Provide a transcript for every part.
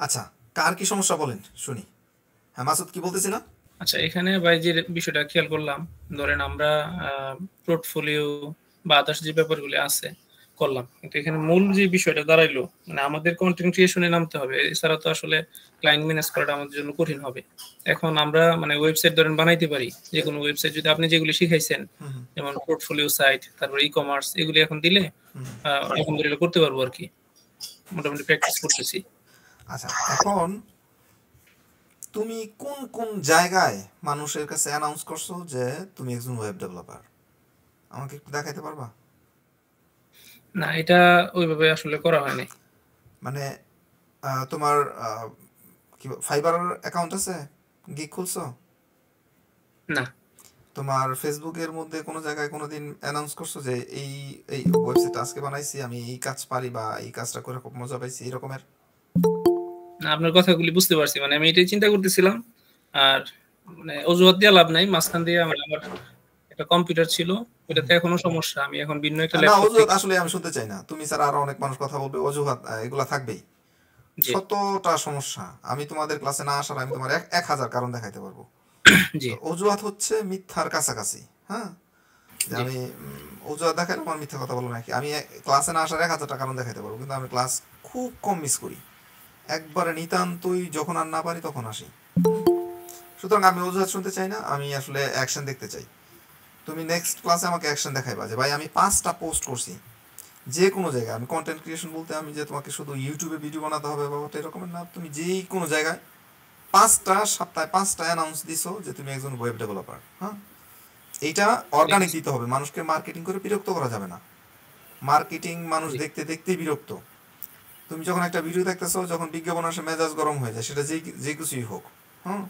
আচ্ছা, কার কি সমস্যা বলেন শুনি। হ্যাঁ, মাসুদ কি বলতেছিল? আচ্ছা, এখানে ভাই যে বিষয়টা খেয়াল করলাম, ধরেন আমরা পোর্টফোলিও বা আদার্স যে ব্যাপারগুলি আছে করলাম, কিন্তু এখানে মূল যে বিষয়টা দাঁড়াইলো, মানে আমাদের কন্টেন্ট ক্রিয়েশনে নামতে হবে, এছাড়া তো আসলে ক্লায়েন্ট ম্যানেজ করাটা আমাদের জন্য কঠিন হবে। এখন আমরা মানে ওয়েবসাইট ধরেন বানাইতে পারি, যে কোনো ওয়েবসাইট যদি আপনি যেগুলি শিখাইছেন, যেমন পোর্টফোলিও সাইট, তারপর ই কমার্স, এগুলি এখন দিলে আলহামদুলিল্লাহ করতে পারবো আর কি, মোটামুটি প্র্যাকটিস করতেছি। আচ্ছা, এখন তুমি কোন কোন জায়গায় মানুষের কাছে অ্যানাউন্স করছো যে তুমি একজন ওয়েব ডেভেলপার? আমাকে একটু দেখাইতে পারবা? না, এটা ওইভাবে আসলে করা হয়নি। মানে তোমার কি ফাইবার অ্যাকাউন্ট আছে? গিগ খুলছো? না। তোমার ফেসবুকের মধ্যে কোনো জায়গায় কোনোদিন অ্যানাউন্স করছো যে এই এই ওয়েবসাইট আজকে বানাইছি, আমি এই কাজ পারি বা এই কাজটা করে খুব মজা পাইছি, এই রকমের? না, আপনার কথাগুলি বুঝতে পারছি। মানে আমি এটাই চিন্তা করতেছিলাম। আর মানে অজুহাত দিয়ে লাভ নাই। মাঝখান দিয়ে আমার আবার একটা কম্পিউটার ছিল। ওইটাতে এখনো সমস্যা। আমি এখন ভিন্ন একটা না, ল্যাপটপ অজুহাত থেকে। আসলে আমি শুনতে চাই না। তুমি ছাড়া আরো অনেক মানুষ কথা বলবে, অজুহাত এগুলা থাকবেই। জি, শতটা সমস্যা আমি তোমাদের ক্লাসে না আসার আমি তোমার 1,000 কারণ দেখাইতে পারবো। জি, তো অজুহাত হচ্ছে মিথ্যার কাছাকাছি। হ্যাঁ, যে জি। আমি অজুহাত দেখাইলে আমার মিথ্যা কথা বলো নাকি? আমি ক্লাসে না আসার 1,000টা কারণ দেখাইতে পারবো, কিন্তু আমি ক্লাস খুব কম মিস করি। একবারে নিতান্তই যখন আর না পারি তখন আসি। সুতরাং আমি অজুহাত শুনতে চাই না, আমি আসলে অ্যাকশন দেখতে চাই। তুমি নেক্সট ক্লাসে আমাকে অ্যাকশন দেখাইবা যে ভাই আমি 5টা পোস্ট করছি যে কোনো জায়গায়। আমি কন্টেন্ট ক্রিয়েশন বলতে আমি যে তোমাকে শুধু ইউটিউবে ভিডিও বানাতে হবে ব্যাপারটা এরকমের না। তুমি যেই কোনো জায়গায় 5টা সপ্তাহে 5টা অ্যানাউন্স দিছো যে তুমি একজন ওয়েব ডেভেলপার। হ্যাঁ, এইটা ঠিক অর্গানিক আছে। দিতে হবে, মানুষকে মার্কেটিং করে বিরক্ত করা যাবে না। মার্কেটিং মানুষ জি, দেখতে দেখতেই বিরক্ত। তুমি যখন একটা ভিডিও দেখতেছো, যখন বিজ্ঞাপন আসে মেজাজ গরম হয়ে যায়, সেটা যেই যে কিছুই হোক। হ্যাঁ,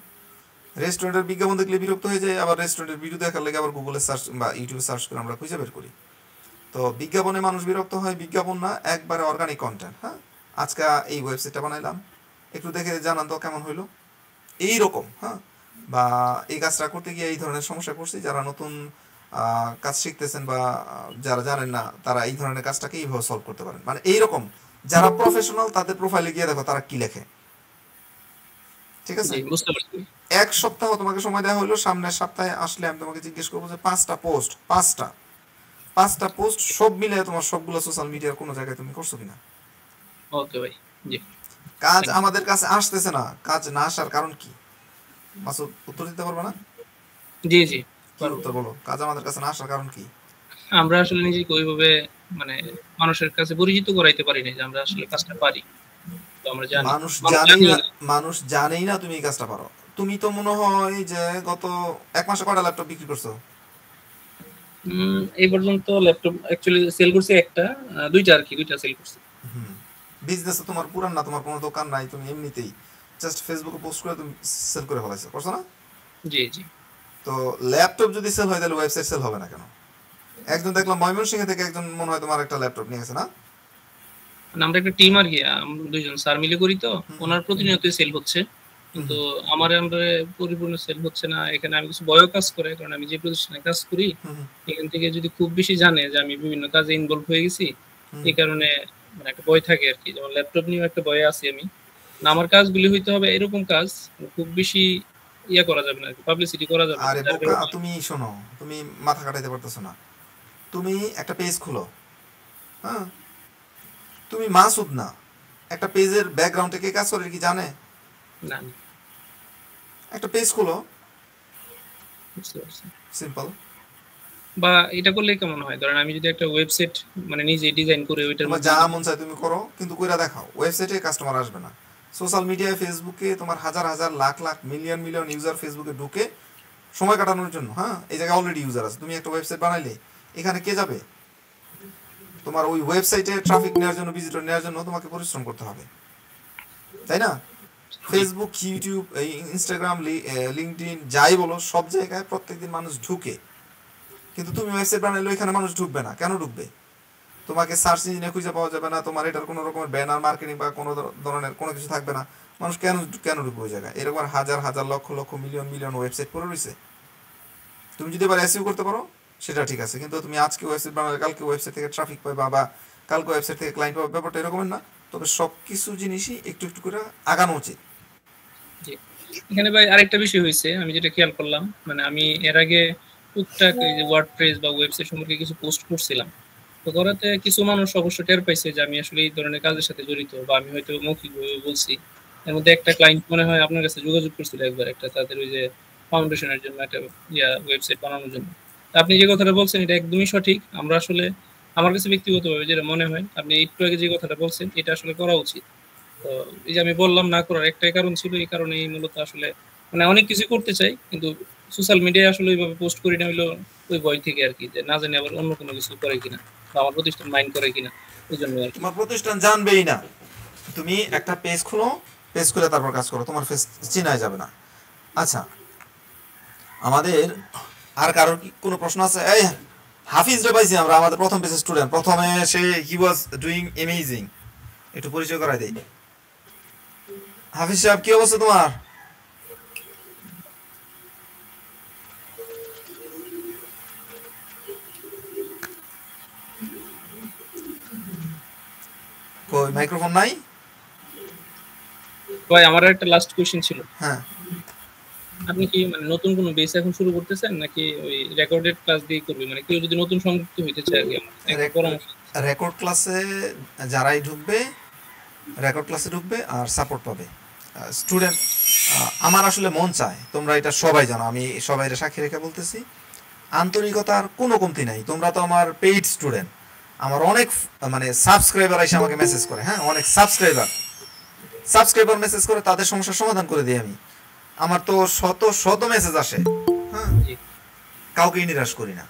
রেস্টুরেন্টের বিজ্ঞাপন দেখলে বিরক্ত হয়ে যায়, আবার রেস্টুরেন্টের ভিডিও দেখার লেগে আবার গুগলে সার্চ বা ইউটিউবে সার্চ করে আমরা খুঁজে বের করি। তো বিজ্ঞাপনে মানুষ বিরক্ত হয়, বিজ্ঞাপন না, একবারে অর্গানিক কন্টেন্ট। হ্যাঁ, আজকে এই ওয়েবসাইটটা বানাইলাম, একটু দেখে জানান তো কেমন হইলো, এই রকম। হ্যাঁ, বা এই কাজটা করতে গিয়ে এই ধরনের সমস্যা পড়ছি, যারা নতুন কাজ শিখতেছেন বা যারা জানেন না, তারা এই ধরনের কাজটাকে এইভাবে সলভ করতে পারেন, মানে এইরকম। যারা প্রফেশনাল তাদের প্রোফাইলে গিয়ে দেখো তারা কি লেখে। ঠিক আছে? জি, বুঝতে পারছি। 1 সপ্তাহ তোমাকে সময় দেওয়া হলো, সামনের সপ্তাহে আসলে আমি তোমাকে জিজ্ঞেস করবো যে 5টা পোস্ট সব মিলে তোমার সবগুলো সোশ্যাল মিডিয়ার কোনো জায়গায় তুমি করছো কিনা। ওকে ভাই। জি, কাজ থ্যাংক ইউ। আমাদের কাছে আসতেছে না, কাজ না আসার কারণ কি? মাসুদ, উত্তর দিতে পারবে না? জি, জি, কি পারবো। উত্তর বলো, কাজ আমাদের কাছে না আসার কারণ কি? আমরা আসলে নিজেকে ওইভাবে মানে মানুষের কাছে পরিচিত করাইতে পারি নাই যে আমরা আসলে কাজটা পারি। তো আমরা জানি। মানুষ মানুষ জানেই জানেও না, না। মানুষ জানেই না তুমি এই কাজটা পারো। তুমি তো মনে হয় যে গত 1 মাসে কয়টা ল্যাপটপ বিক্রি করছো? এই পর্যন্ত ল্যাপটপ অ্যাকচুয়ালি সেল করছি একটা, ২ টা আরকি, ২ টা সেল করছি। বিজনেস তো তোমার পুরান না, তোমার কোনো দোকান নাই, তুমি এমনিতেই জাস্ট ফেসবুকে পোস্ট করে তুমি সেল করে ফেলাইছো, করছো না? জি, জি। তো ল্যাপটপ যদি সেল হয় তাহলে ওয়েবসাইট সেল হবে না কেন? একজন দেখলাম ময়মনসিংহ থেকে একজন মনে হয় তোমার একটা ল্যাপটপ নিয়ে গেছে না? মানে আমরা একটা টিম আরকি, আমরা ২ জন স্যার মিলে করি তো। উনার প্রতিনিয়তই সেল হচ্ছে। কিন্তু আমার আন্ডারে পরিপূর্ণ সেল হচ্ছে না। এখানে আমি কিছু ভয়ও কাজ করে। কারণ আমি যে প্রতিষ্ঠানে কাজ করি, এখান থেকে যদি খুব বেশি জানে যে আমি বিভিন্ন কাজে ইনভলভ হয়ে গেছি, এই কারণে মানে একটা ভয় থাকে আরকি। যেমন ল্যাপটপ নিয়েও একটা ভয়ে আছি আমি। না, আমার কাজগুলি হইতে হবে এরকম কাজ, খুব বেশি ইয়া করা যাবে না আরকি, পাবলিসিটি করা যাবে না। আরে যার বোকা, কারণে তুমি শোনো, তুমি মাথা কাটাইতে পারতেছো না। তুমি একটা পেজ খুলো। হ্যাঁ, তুমি মাসুদ না, একটা পেজের ব্যাকগ্রাউন্ডে কে কাজ করে কি জানে? না, না, একটা পেজ খুলো, বুঝতে পারছি। সিম্পল। বা এটা করলে কেমন হয়? ধরেন আমি যদি একটা ওয়েবসাইট মানে নিজে ডিজাইন করে ওইটার তোমার মধ্যে যা যদি। মন চায় তুমি করো, কিন্তু কইরা দেখাও, ওয়েবসাইটে কাস্টমার আসবে না। সোশ্যাল মিডিয়ায় ফেসবুকে তোমার হাজার হাজার lakh lakh million million user ফেসবুকে ঢুকে সময় কাটানোর জন্য। হ্যাঁ, এই জায়গায় অলরেডি ইউজার আছে, তুমি একটা ওয়েবসাইট বানাইলে এখানে কে যাবে? তোমার ওই ওয়েবসাইটে ট্রাফিক নেওয়ার জন্য, ভিজিটর নেওয়ার জন্য তোমাকে পরিশ্রম করতে হবে, তাই না? জি, ফেসবুক, ইউটিউব, এই ইনস্টাগ্রাম, লিঙ্কডইন, যাই বলো, সব জায়গায় প্রত্যেকদিন মানুষ ঢুকে। কিন্তু তুমি ওয়েবসাইট বানাইলে এখানে মানুষ ঢুকবে না, কেন ঢুকবে? তোমাকে সার্চ ইঞ্জিনে খুঁজে পাওয়া যাবে না, তোমার এটার কোনো রকমের ব্যানার মার্কেটিং বা কোনো ধরনের কোনো কিছু থাকবে না। মানুষ কেন কেন ঢুকবে ওই জায়গায়? এরকম হাজার হাজার lakh lakh million million website পড়ে রয়েছে। তুমি যদি এবার এসইও করতে পারো সেটা ঠিক আছে, কিন্তু তুমি আজকে ওয়েবসাইট বানালে কালকে ওয়েবসাইট থেকে ট্রাফিক পাবে বা কালকে ওয়েবসাইট থেকে ক্লায়েন্ট পাবে, ব্যাপারটা এরকমের না। তবে সবকিছু জিনিসই একটু একটু করে আগানো উচিত। জি। এখানে ভাই আরেকটা বিষয় হয়েছে, আমি যেটা খেয়াল করলাম, মানে আমি এর আগে টুকটাক এই যে ওয়ার্ডপ্রেস বা ওয়েবসাইট সম্পর্কে কিছু পোস্ট করছিলাম। তো করাতে কিছু মানুষ অবশ্য টের পাইছে যে আমি আসলে এই ধরনের কাজের সাথে জড়িত, বা আমি হয়তো মৌখিকভাবে বলছি। এর মধ্যে একটা ক্লায়েন্ট মনে হয় আপনার কাছে যোগাযোগ করছিল একবার, একটা তাদের ওই যে ফাউন্ডেশনের জন্য একটা ওয়েবসাইট বানানোর জন্য। তা আপনি যে কথাটা বলছেন এটা একদমই সঠিক। আমরা আসলে, আমার কাছে ব্যক্তিগতভাবে যেটা মনে হয়, আপনি একটু আগে যে কথাটা বলছেন এটা আসলে করা উচিত। তো এই যে আমি বললাম না করার একটাই কারণ ছিল, এই কারণেই মূলত আসলে মানে অনেক কিছু করতে চাই কিন্তু সোশ্যাল মিডিয়ায় আসলে ওইভাবে পোস্ট করি না, হইলো ওই ভয় থেকে আর কি, যে না জানি আবার অন্য কোনো কিছু করে কিনা বা আমার প্রতিষ্ঠান মাইন্ড করে কিনা, ওই জন্য আর কি। তোমার প্রতিষ্ঠান জানবেই না। তুমি একটা পেজ খুলো, পেজ খুলে তারপর কাজ করো, তোমার ফেস চেনাই যাবে না। আচ্ছা, আমাদের আর কারোর কি কোনো প্রশ্ন আছে? এই হাফিজ রে পাইছি আমরা, আমাদের প্রথম পেজের স্টুডেন্ট। প্রথমে সে হি ওয়াজ ডুইং অ্যামেজিং। একটু পরিচয় করাই দেই। হাফিজ সাহেব, কি অবস্থা তোমার? কই মাইক্রোফোন নাই? ভাই আমার একটা লাস্ট কোয়েশ্চেন ছিল, হ্যাঁ, আপনি কি মানে নতুন কোনো বেস এখন শুরু করতেছেন নাকি ওই রেকর্ডেড ক্লাস দিয়ে করবে, মানে কেউ যদি নতুন সংযুক্ত হইতে চায় আর কি, আমার একটা পরামর্শ। রেকর্ড ক্লাসে যারাই ঢুকবে, রেকর্ড ক্লাসে ঢুকবে আর সাপোর্ট পাবে। স্টুডেন্ট, আমার আসলে মন চায়, তোমরা এটা সবাই জানো, আমি সবাই সাক্ষী রেখে বলতেছি, আন্তরিকতার কোনো কমতি নাই। তোমরা তো আমার পেইড স্টুডেন্ট। আমার অনেক মানে সাবস্ক্রাইবার এসে আমাকে মেসেজ করে, হ্যাঁ, অনেক সাবস্ক্রাইবার মেসেজ করে, তাদের সমস্যার সমাধান করে দিই আমি। আমার তো শত শত মেসেজ আসে, হ্যাঁ, জি কাউকেই নিরাশ করি না।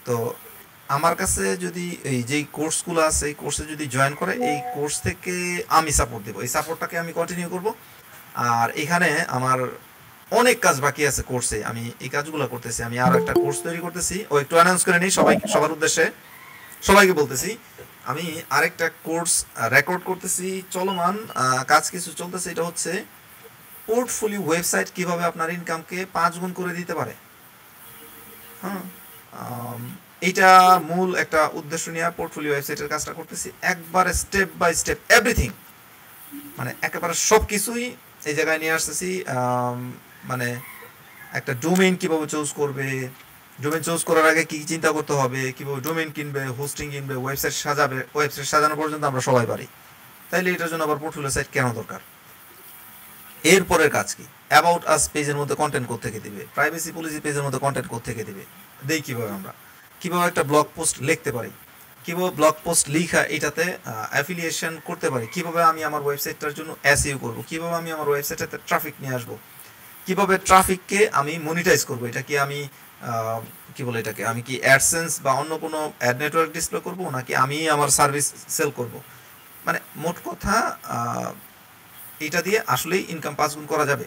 তো আমার কাছে যদি এই যেই কোর্সগুলো আছে, এই কোর্সে যদি জয়েন করে, এই কোর্স থেকে আমি সাপোর্ট দেবো, এই সাপোর্টটাকে আমি কন্টিনিউ করব। আর এখানে আমার অনেক কাজ বাকি আছে কোর্সে, আমি এই কাজগুলো করতেছি। আমি আরও একটা কোর্স তৈরি করতেছি, ও একটু অ্যানাউন্স করে নিই সবাই, সবার উদ্দেশ্যে সবাইকে বলতেছি, আমি আরেকটা কোর্স রেকর্ড করতেছি, চলমান কাজ কিছু চলতেছে। এটা হচ্ছে পোর্টফোলিও ওয়েবসাইট কিভাবে আপনার ইনকামকে 5 গুণ করে দিতে পারে। হ্যাঁ, এইটা মূল একটা উদ্দেশ্য নিয়ে পোর্টফোলিও ওয়েবসাইটের কাজটা করতেছি, একবারে স্টেপ বাই স্টেপ এভরিথিং, মানে একেবারে সব কিছুই এই জায়গায় নিয়ে আসতেছি। মানে একটা ডোমেইন কিভাবে চুজ করবে, ডোমেইন চুজ করার আগে কি চিন্তা করতে হবে, কিভাবে ডোমেইন কিনবে, হোস্টিং কিনবে, ওয়েবসাইট সাজাবে, ওয়েবসাইট সাজানো পর্যন্ত আমরা সবাই পারি, তাইলে এটার জন্য আবার পোর্টফোলিও সাইট কেন দরকার? এরপরের কাজ কি? অ্যাবাউট আস পেজের মধ্যে কন্টেন্ট কোত্থেকে দিবে, প্রাইভেসি পলিসি পেজের মধ্যে কন্টেন্ট কোত্থেকে দিবে, দেই কিভাবে আমরা, কিভাবে একটা ব্লগ পোস্ট লিখতে পারি, কিভাবে ব্লগ পোস্ট লিখা এটাতে অ্যাফিলিয়েশন করতে পারি, কিভাবে আমি আমার ওয়েবসাইটটার জন্য এসইও করব, কিভাবে আমি আমার ওয়েবসাইটটাতে ট্রাফিক নিয়ে আসবো, কিভাবে ট্রাফিককে আমি মনিটাইজ করব, এটা কি আমি কি বলে এটাকে, আমি কি অ্যাডসেন্স বা অন্য কোনো অ্যাড নেটওয়ার্ক ডিসপ্লে করব, নাকি আমি আমার সার্ভিস সেল করব। মানে মোট কথা, এইটা দিয়ে আসলেই ইনকাম 5 গুণ করা যাবে।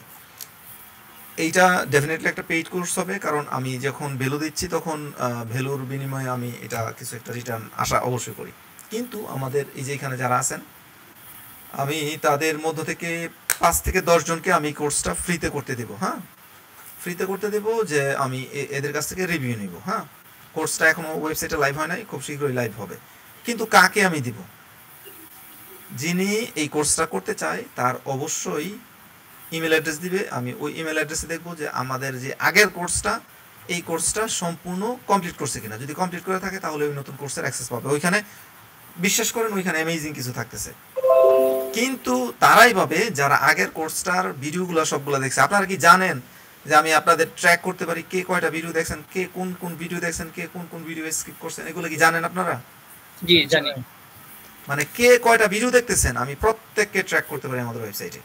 এইটা ডেফিনেটলি একটা পেইড কোর্স হবে, কারণ আমি যখন ভ্যালু দিচ্ছি তখন ভ্যালুর বিনিময়ে আমি এটা কিছু একটা রিটার্ন আশা অবশ্যই করি। কিন্তু আমাদের এই যে এখানে যারা আছেন, আমি তাদের মধ্য থেকে 5 থেকে 10 জনকে আমি কোর্সটা ফ্রিতে করতে দেবো। হ্যাঁ, ফ্রিতে করতে দেবো, যে আমি এদের কাছ থেকে রিভিউ নিব। হ্যাঁ, কোর্সটা এখনও ওয়েবসাইটে লাইভ হয় নাই, খুব শীঘ্রই লাইভ হবে। কিন্তু কাকে আমি দিব? যিনি এই কোর্সটা করতে চায় তার অবশ্যই ইমেল অ্যাড্রেস দিবে। আমি ওই ইমেল অ্যাড্রেসে দেখবো যে আমাদের যে আগের কোর্সটা, এই কোর্সটা সম্পূর্ণ কমপ্লিট করছে কিনা। যদি কমপ্লিট করে থাকে তাহলে ওই নতুন কোর্সের অ্যাক্সেস পাবে। ওইখানে বিশ্বাস করেন, ওইখানে অ্যামেজিং কিছু থাকতেছে। কিন্তু তারাই পাবে যারা আগের কোর্সটার ভিডিওগুলো সবগুলো দেখছে। আপনারা কি জানেন যে আমি আপনাদের ট্র্যাক করতে পারি কে কয়টা ভিডিও দেখছেন, কে কোন কোন ভিডিও দেখছেন, কে কোন কোন ভিডিও স্কিপ করছেন? এগুলো কি জানেন আপনারা? জি জানি। মানে কে কয়টা ভিডিও দেখতেছেন আমি প্রত্যেককে ট্র্যাক করতে পারি আমাদের ওয়েবসাইটে।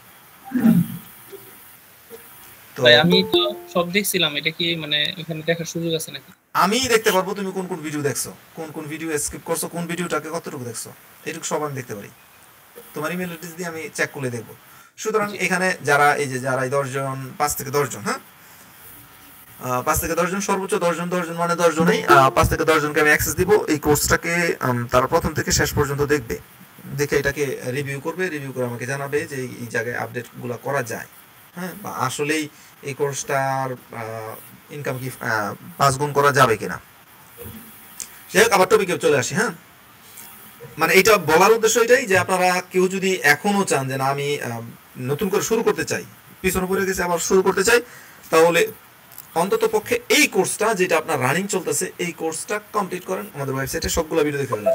তো ভাই আমি তো সব দেখছিলাম, এটা কি মানে এখানে দেখার সুযোগ আছে নাকি? আমি দেখতে পারবো তুমি কোন কোন ভিডিও দেখছো, কোন কোন ভিডিও স্কিপ করছো, কোন ভিডিওটাকে কতটুকু দেখছো, এটুকু সব আমি দেখতে পারি। তোমার ইমেল অ্যাড্রেস দিয়ে আমি চেক করে দেখবো। সুতরাং জি এখানে যারা এই যে যারা এই 10 জন, 5 থেকে 10 জন, হ্যাঁ, 5 থেকে 10 জন, সর্বোচ্চ 10 জন, 10 জন মানে 10 জনেই, 5 থেকে 10 জনকে আমি অ্যাক্সেস দিব। এই কোর্সটাকে তারা প্রথম থেকে শেষ পর্যন্ত দেখবে, দেখে এটাকে রিভিউ করবে, রিভিউ করে আমাকে জানাবে যে এই জায়গায় আপডেটগুলো করা যায়, হ্যাঁ, বা আসলেই এই কোর্সটার ইনকাম কি 5 গুণ করা যাবে কিনা। যাই হোক, আবার টপিকে চলে আসি। হ্যাঁ, মানে এটা বলার উদ্দেশ্য এটাই যে আপনারা কেউ যদি এখনো চান যে না আমি নতুন করে শুরু করতে চাই, পিছনে পড়ে গেছে আবার শুরু করতে চাই, তাহলে অন্তত পক্ষে এই কোর্সটা যেটা আপনার রানিং চলতেছে এই কোর্সটা কমপ্লিট করেন। আমাদের ওয়েবসাইটে সবগুলো ভিডিও দেখে ফেলেন,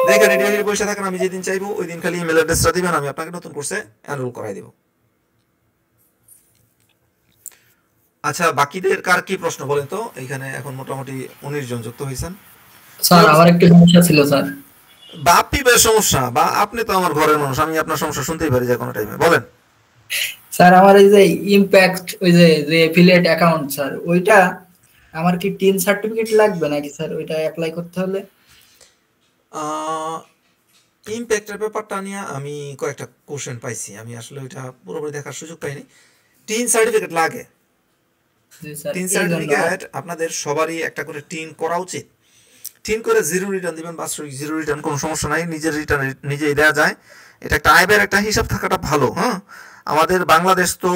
দেখে রেডি হয়ে বসে থাকেন। আমি যেদিন চাইবো ওই দিন খালি ইমেল অ্যাড্রেসটা দিবেন, আমি আপনাকে নতুন কোর্সে এনরোল করাই দেব। আচ্ছা, বাকিদের কার কি প্রশ্ন বলেন তো? এখানে এখন মোটামুটি 19 জন যুক্ত হয়েছেন। স্যার আমার একটু সমস্যা ছিল স্যার। বাপি বের সমস্যা, বা আপনি তো আমার ঘরের মানুষ, আমি আপনার সমস্যা শুনতেই পারি যে কোনো টাইমে, বলেন। স্যার আমার এই যে ইমপ্যাক্ট ওই যে এফিলিয়েট অ্যাকাউন্ট স্যার, ওইটা আমার কি টিন সার্টিফিকেট লাগবে নাকি স্যার ওইটা অ্যাপ্লাই করতে হলে? ইমপ্যাক্টের ব্যাপারটা নিয়ে আমি কয়েকটা কোশ্চেন পাইছি, আমি আসলে ওইটা পুরোপুরি দেখার সুযোগ পাইনি। টিন সার্টিফিকেট লাগে। জি স্যার, টিন এই জন্য সার্টিফিকেট আপনাদের সবারই একটা করে টিন করা উচিত। টিন করে জিরো রিটার্ন দিবেন, বাৎসরিক জিরো রিটার্ন, কোনো সমস্যা নাই, নিজের রিটার্ন নিজেই দেওয়া যায়। এটা একটা আয়বের একটা হিসাব থাকাটা ভালো। হ্যাঁ, আমাদের বাংলাদেশ তো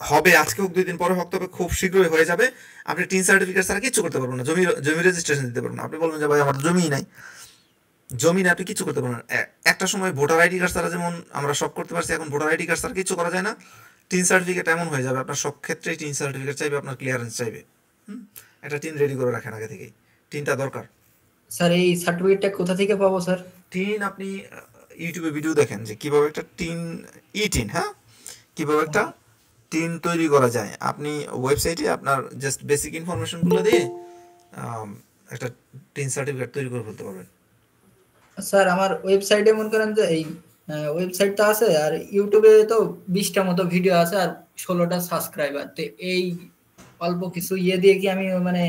হবে আজকে হোক 2 দিন পরে হোক, তবে খুব শীঘ্রই হয়ে যাবে। আপনি টিন সার্টিফিকেট ছাড়া কিছু করতে পারবেন না, জমি রেজিস্ট্রেশন দিতে পারবেন না। আপনি বলবেন যে ভাই আমার জমিই নাই, জমি না, আপনি কিছু করতে পারবেন না। একটা সময় ভোটার আইডি কার্ড ছাড়া যেমন আমরা সব করতে পারছি, এখন ভোটার আইডি কার্ড ছাড়া কিছু করা যায় না। টিন সার্টিফিকেট এমন হয়ে যাবে, আপনার সব ক্ষেত্রেই টিন সার্টিফিকেট চাইবে, আপনার ক্লিয়ারেন্স চাইবে। একটা টিন রেডি করে রাখেন আগে থেকেই, টিনটা দরকার। স্যার এই সার্টিফিকেটটা কোথা থেকে পাবো স্যার? টিন আপনি ইউটিউবে ভিডিও দেখেন যে কীভাবে একটা টিন টিন, হ্যাঁ, কীভাবে একটা টিন তৈরি করা যায়। আপনি ওয়েবসাইটে আপনার জাস্ট বেসিক ইনফরমেশনগুলো দিয়ে একটা টিন সার্টিফিকেট তৈরি করে ফেলতে পারবেন। স্যার আমার ওয়েবসাইটে মনে করেন যে এই ওয়েবসাইটটা আছে, আর ইউটিউবে তো 20টা মতো ভিডিও আছে আর 16টা সাবস্ক্রাইবার। তো এই অল্প কিছু ইয়ে দিয়ে কি আমি মানে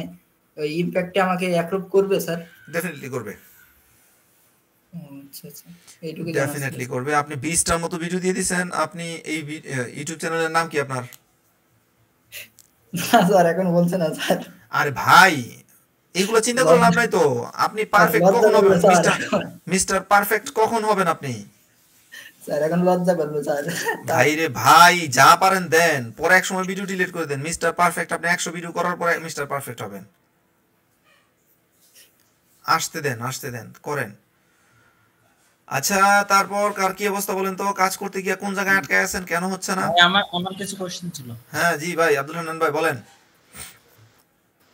ওই ইমপ্যাক্টে আমাকে অ্যাপ্রুভ করবে স্যার? ডেফিনেটলি করবে, আচ্ছা আচ্ছা, এইটুকু জানা ছিল। ডেফিনেটলি করবে। আপনি 20টার মতো ভিডিও দিয়ে দিয়েছেন। আপনি এই ইউটিউব চ্যানেলের নাম কি আপনার? না স্যার এখন বলছে না স্যার। আরে ভাই, এগুলো চিন্তা করে লাভ নাই তো। আপনি পারফেক্ট লজ্জা কখন করবে হবেন? স্যার, মিস্টার পারফেক্ট কখন হবেন আপনি? স্যার এখন লজ্জা করবে স্যার। ভাই রে ভাই, যা পারেন দেন, পরে এক সময় ভিডিও ডিলিট করে দেন। মিস্টার পারফেক্ট আপনি 100 ভিডিও করার পরে মিস্টার পারফেক্ট হবেন। আসতে দেন, আসতে দেন, করেন। আচ্ছা, তারপর কার কি অবস্থা বলেন তো? কাজ করতে গিয়ে কোন জায়গায় আটকে আছেন, কেন হচ্ছে না? ভাই আমার আমার কিছু কোশ্চেন ছিল। হ্যাঁ জি ভাই, আব্দুল হান্নান ভাই বলেন।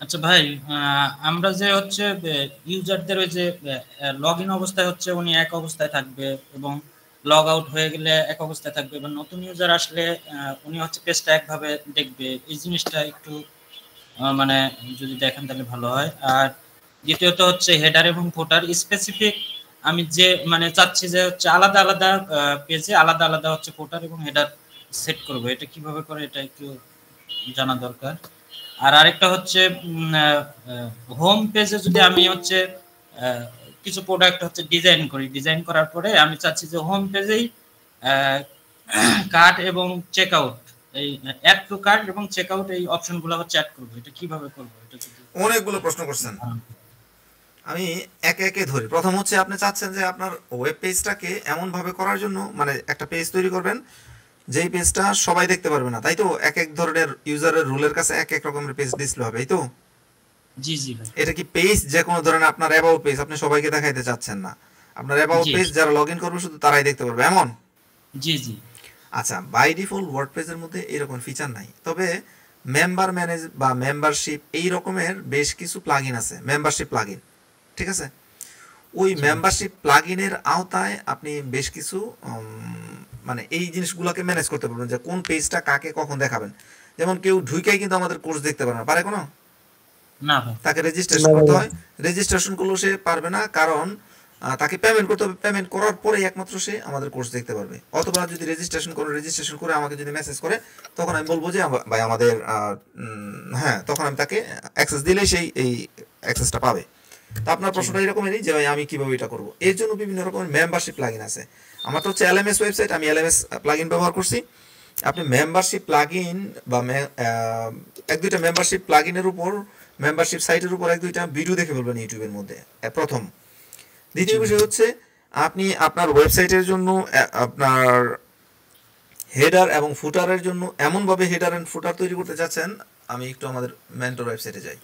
আচ্ছা ভাই, আমরা যে হচ্ছে ইউজারদের ওই যে লগ ইন অবস্থায় হচ্ছে উনি এক অবস্থায় থাকবে এবং লগ আউট হয়ে গেলে এক অবস্থায় থাকবে, এবং নতুন ইউজার আসলে উনি হচ্ছে পেজটা একভাবে দেখবে। এই জিনিসটা একটু মানে যদি দেখেন তাহলে ভালো হয়। আর দ্বিতীয়ত হচ্ছে হেডার এবং ফুটার স্পেসিফিক আমি যে মানে চাচ্ছি যে হচ্ছে আলাদা আলাদা পেজে আলাদা আলাদা হচ্ছে ফুটার এবং হেডার সেট করবো, এটা কিভাবে করে এটা একটু জানা দরকার। আর আরেকটা হচ্ছে হোম পেজে যদি আমি হচ্ছে কিছু প্রোডাক্ট হচ্ছে ডিজাইন করার পরে আমি চাচ্ছি যে হোম পেজেই কার্ট এবং চেক আউট, এই অ্যাড টু কার্ট এবং চেক আউট এই অপশনগুলো হচ্ছে অ্যাড করবো, এটা কিভাবে করবো? এটা যদি অনেকগুলো প্রশ্ন করছেন, আমি একে একে ধরি। প্রথম হচ্ছে আপনি চাচ্ছেন যে আপনার ওয়েব পেজটাকে এমনভাবে করার জন্য, মানে একটা পেজ তৈরি করবেন যেই পেজটা সবাই দেখতে পারবে না, তাই তো? এক এক ধরনের ইউজারের রুলের কাছে এক এক রকমের পেজ ডিসপ্লে হবে, এই তো? জি জি ভাই। এটা কি পেজ যে কোনো ধরনের আপনার অ্যাবাউট পেজ আপনি সবাইকে দেখাইতে চাচ্ছেন না? আপনার অ্যাবাউট জি পেজ যারা লগ ইন করবে শুধু তারাই দেখতে পারবে, এমন? জি জি আচ্ছা, বাই ডিফল্ট ওয়ার্ডপ্রেসের মধ্যে এরকম ফিচার নাই, তবে মেম্বার ম্যানেজ বা মেম্বারশিপ এই রকমের বেশ কিছু প্লাগইন আছে, মেম্বারশিপ প্লাগইন, ঠিক আছে? ওই মেম্বারশিপ প্লাগইনের আওতায় আপনি বেশ কিছু মানে এই জিনিসগুলোকে ম্যানেজ করতে পারবেন যে কোন পেজটা কাকে কখন দেখাবেন। যেমন কেউ ঢুকেই কিন্তু আমাদের কোর্স দেখতে পারে না, পারে কোনো? না ভাই। তাকে রেজিস্ট্রেশন করতে হয়, রেজিস্ট্রেশন করলেও সে পারবে না, কারণ তাকে পেমেন্ট করতে হবে। পেমেন্ট করার পরেই একমাত্র সে আমাদের কোর্স দেখতে পারবে। অথবা যদি রেজিস্ট্রেশন করে আমাকে যদি মেসেজ করে, তখন আমি বলবো যে ভাই আমাদের হ্যাঁ, তখন আমি তাকে অ্যাক্সেস দিলেই সেই এই অ্যাক্সেসটা পাবে। তো আপনার প্রশ্নটা এরকমেরই যে ভাই আমি কীভাবে এটা করবো। এর জন্য বিভিন্ন রকমের মেম্বারশিপ প্লাগইন আছে। আমার তো হচ্ছে এলএমএস ওয়েবসাইট, আমি এলএমএস প্লাগইন ব্যবহার করছি। আপনি মেম্বারশিপ প্লাগইন বা এক দুইটা মেম্বারশিপ প্লাগইনের উপর, মেম্বারশিপ সাইটের উপর এক দুইটা ভিডিও দেখে ফেলবেন ইউটিউবের মধ্যে, প্রথম। দ্বিতীয় বিষয় হচ্ছে আপনি আপনার ওয়েবসাইটের জন্য আপনার হেডার এবং ফুটারের জন্য এমনভাবে হেডার এন্ড ফুটার তৈরি করতে চাচ্ছেন। আমি একটু আমাদের মেন্টর ওয়েবসাইটে যাই।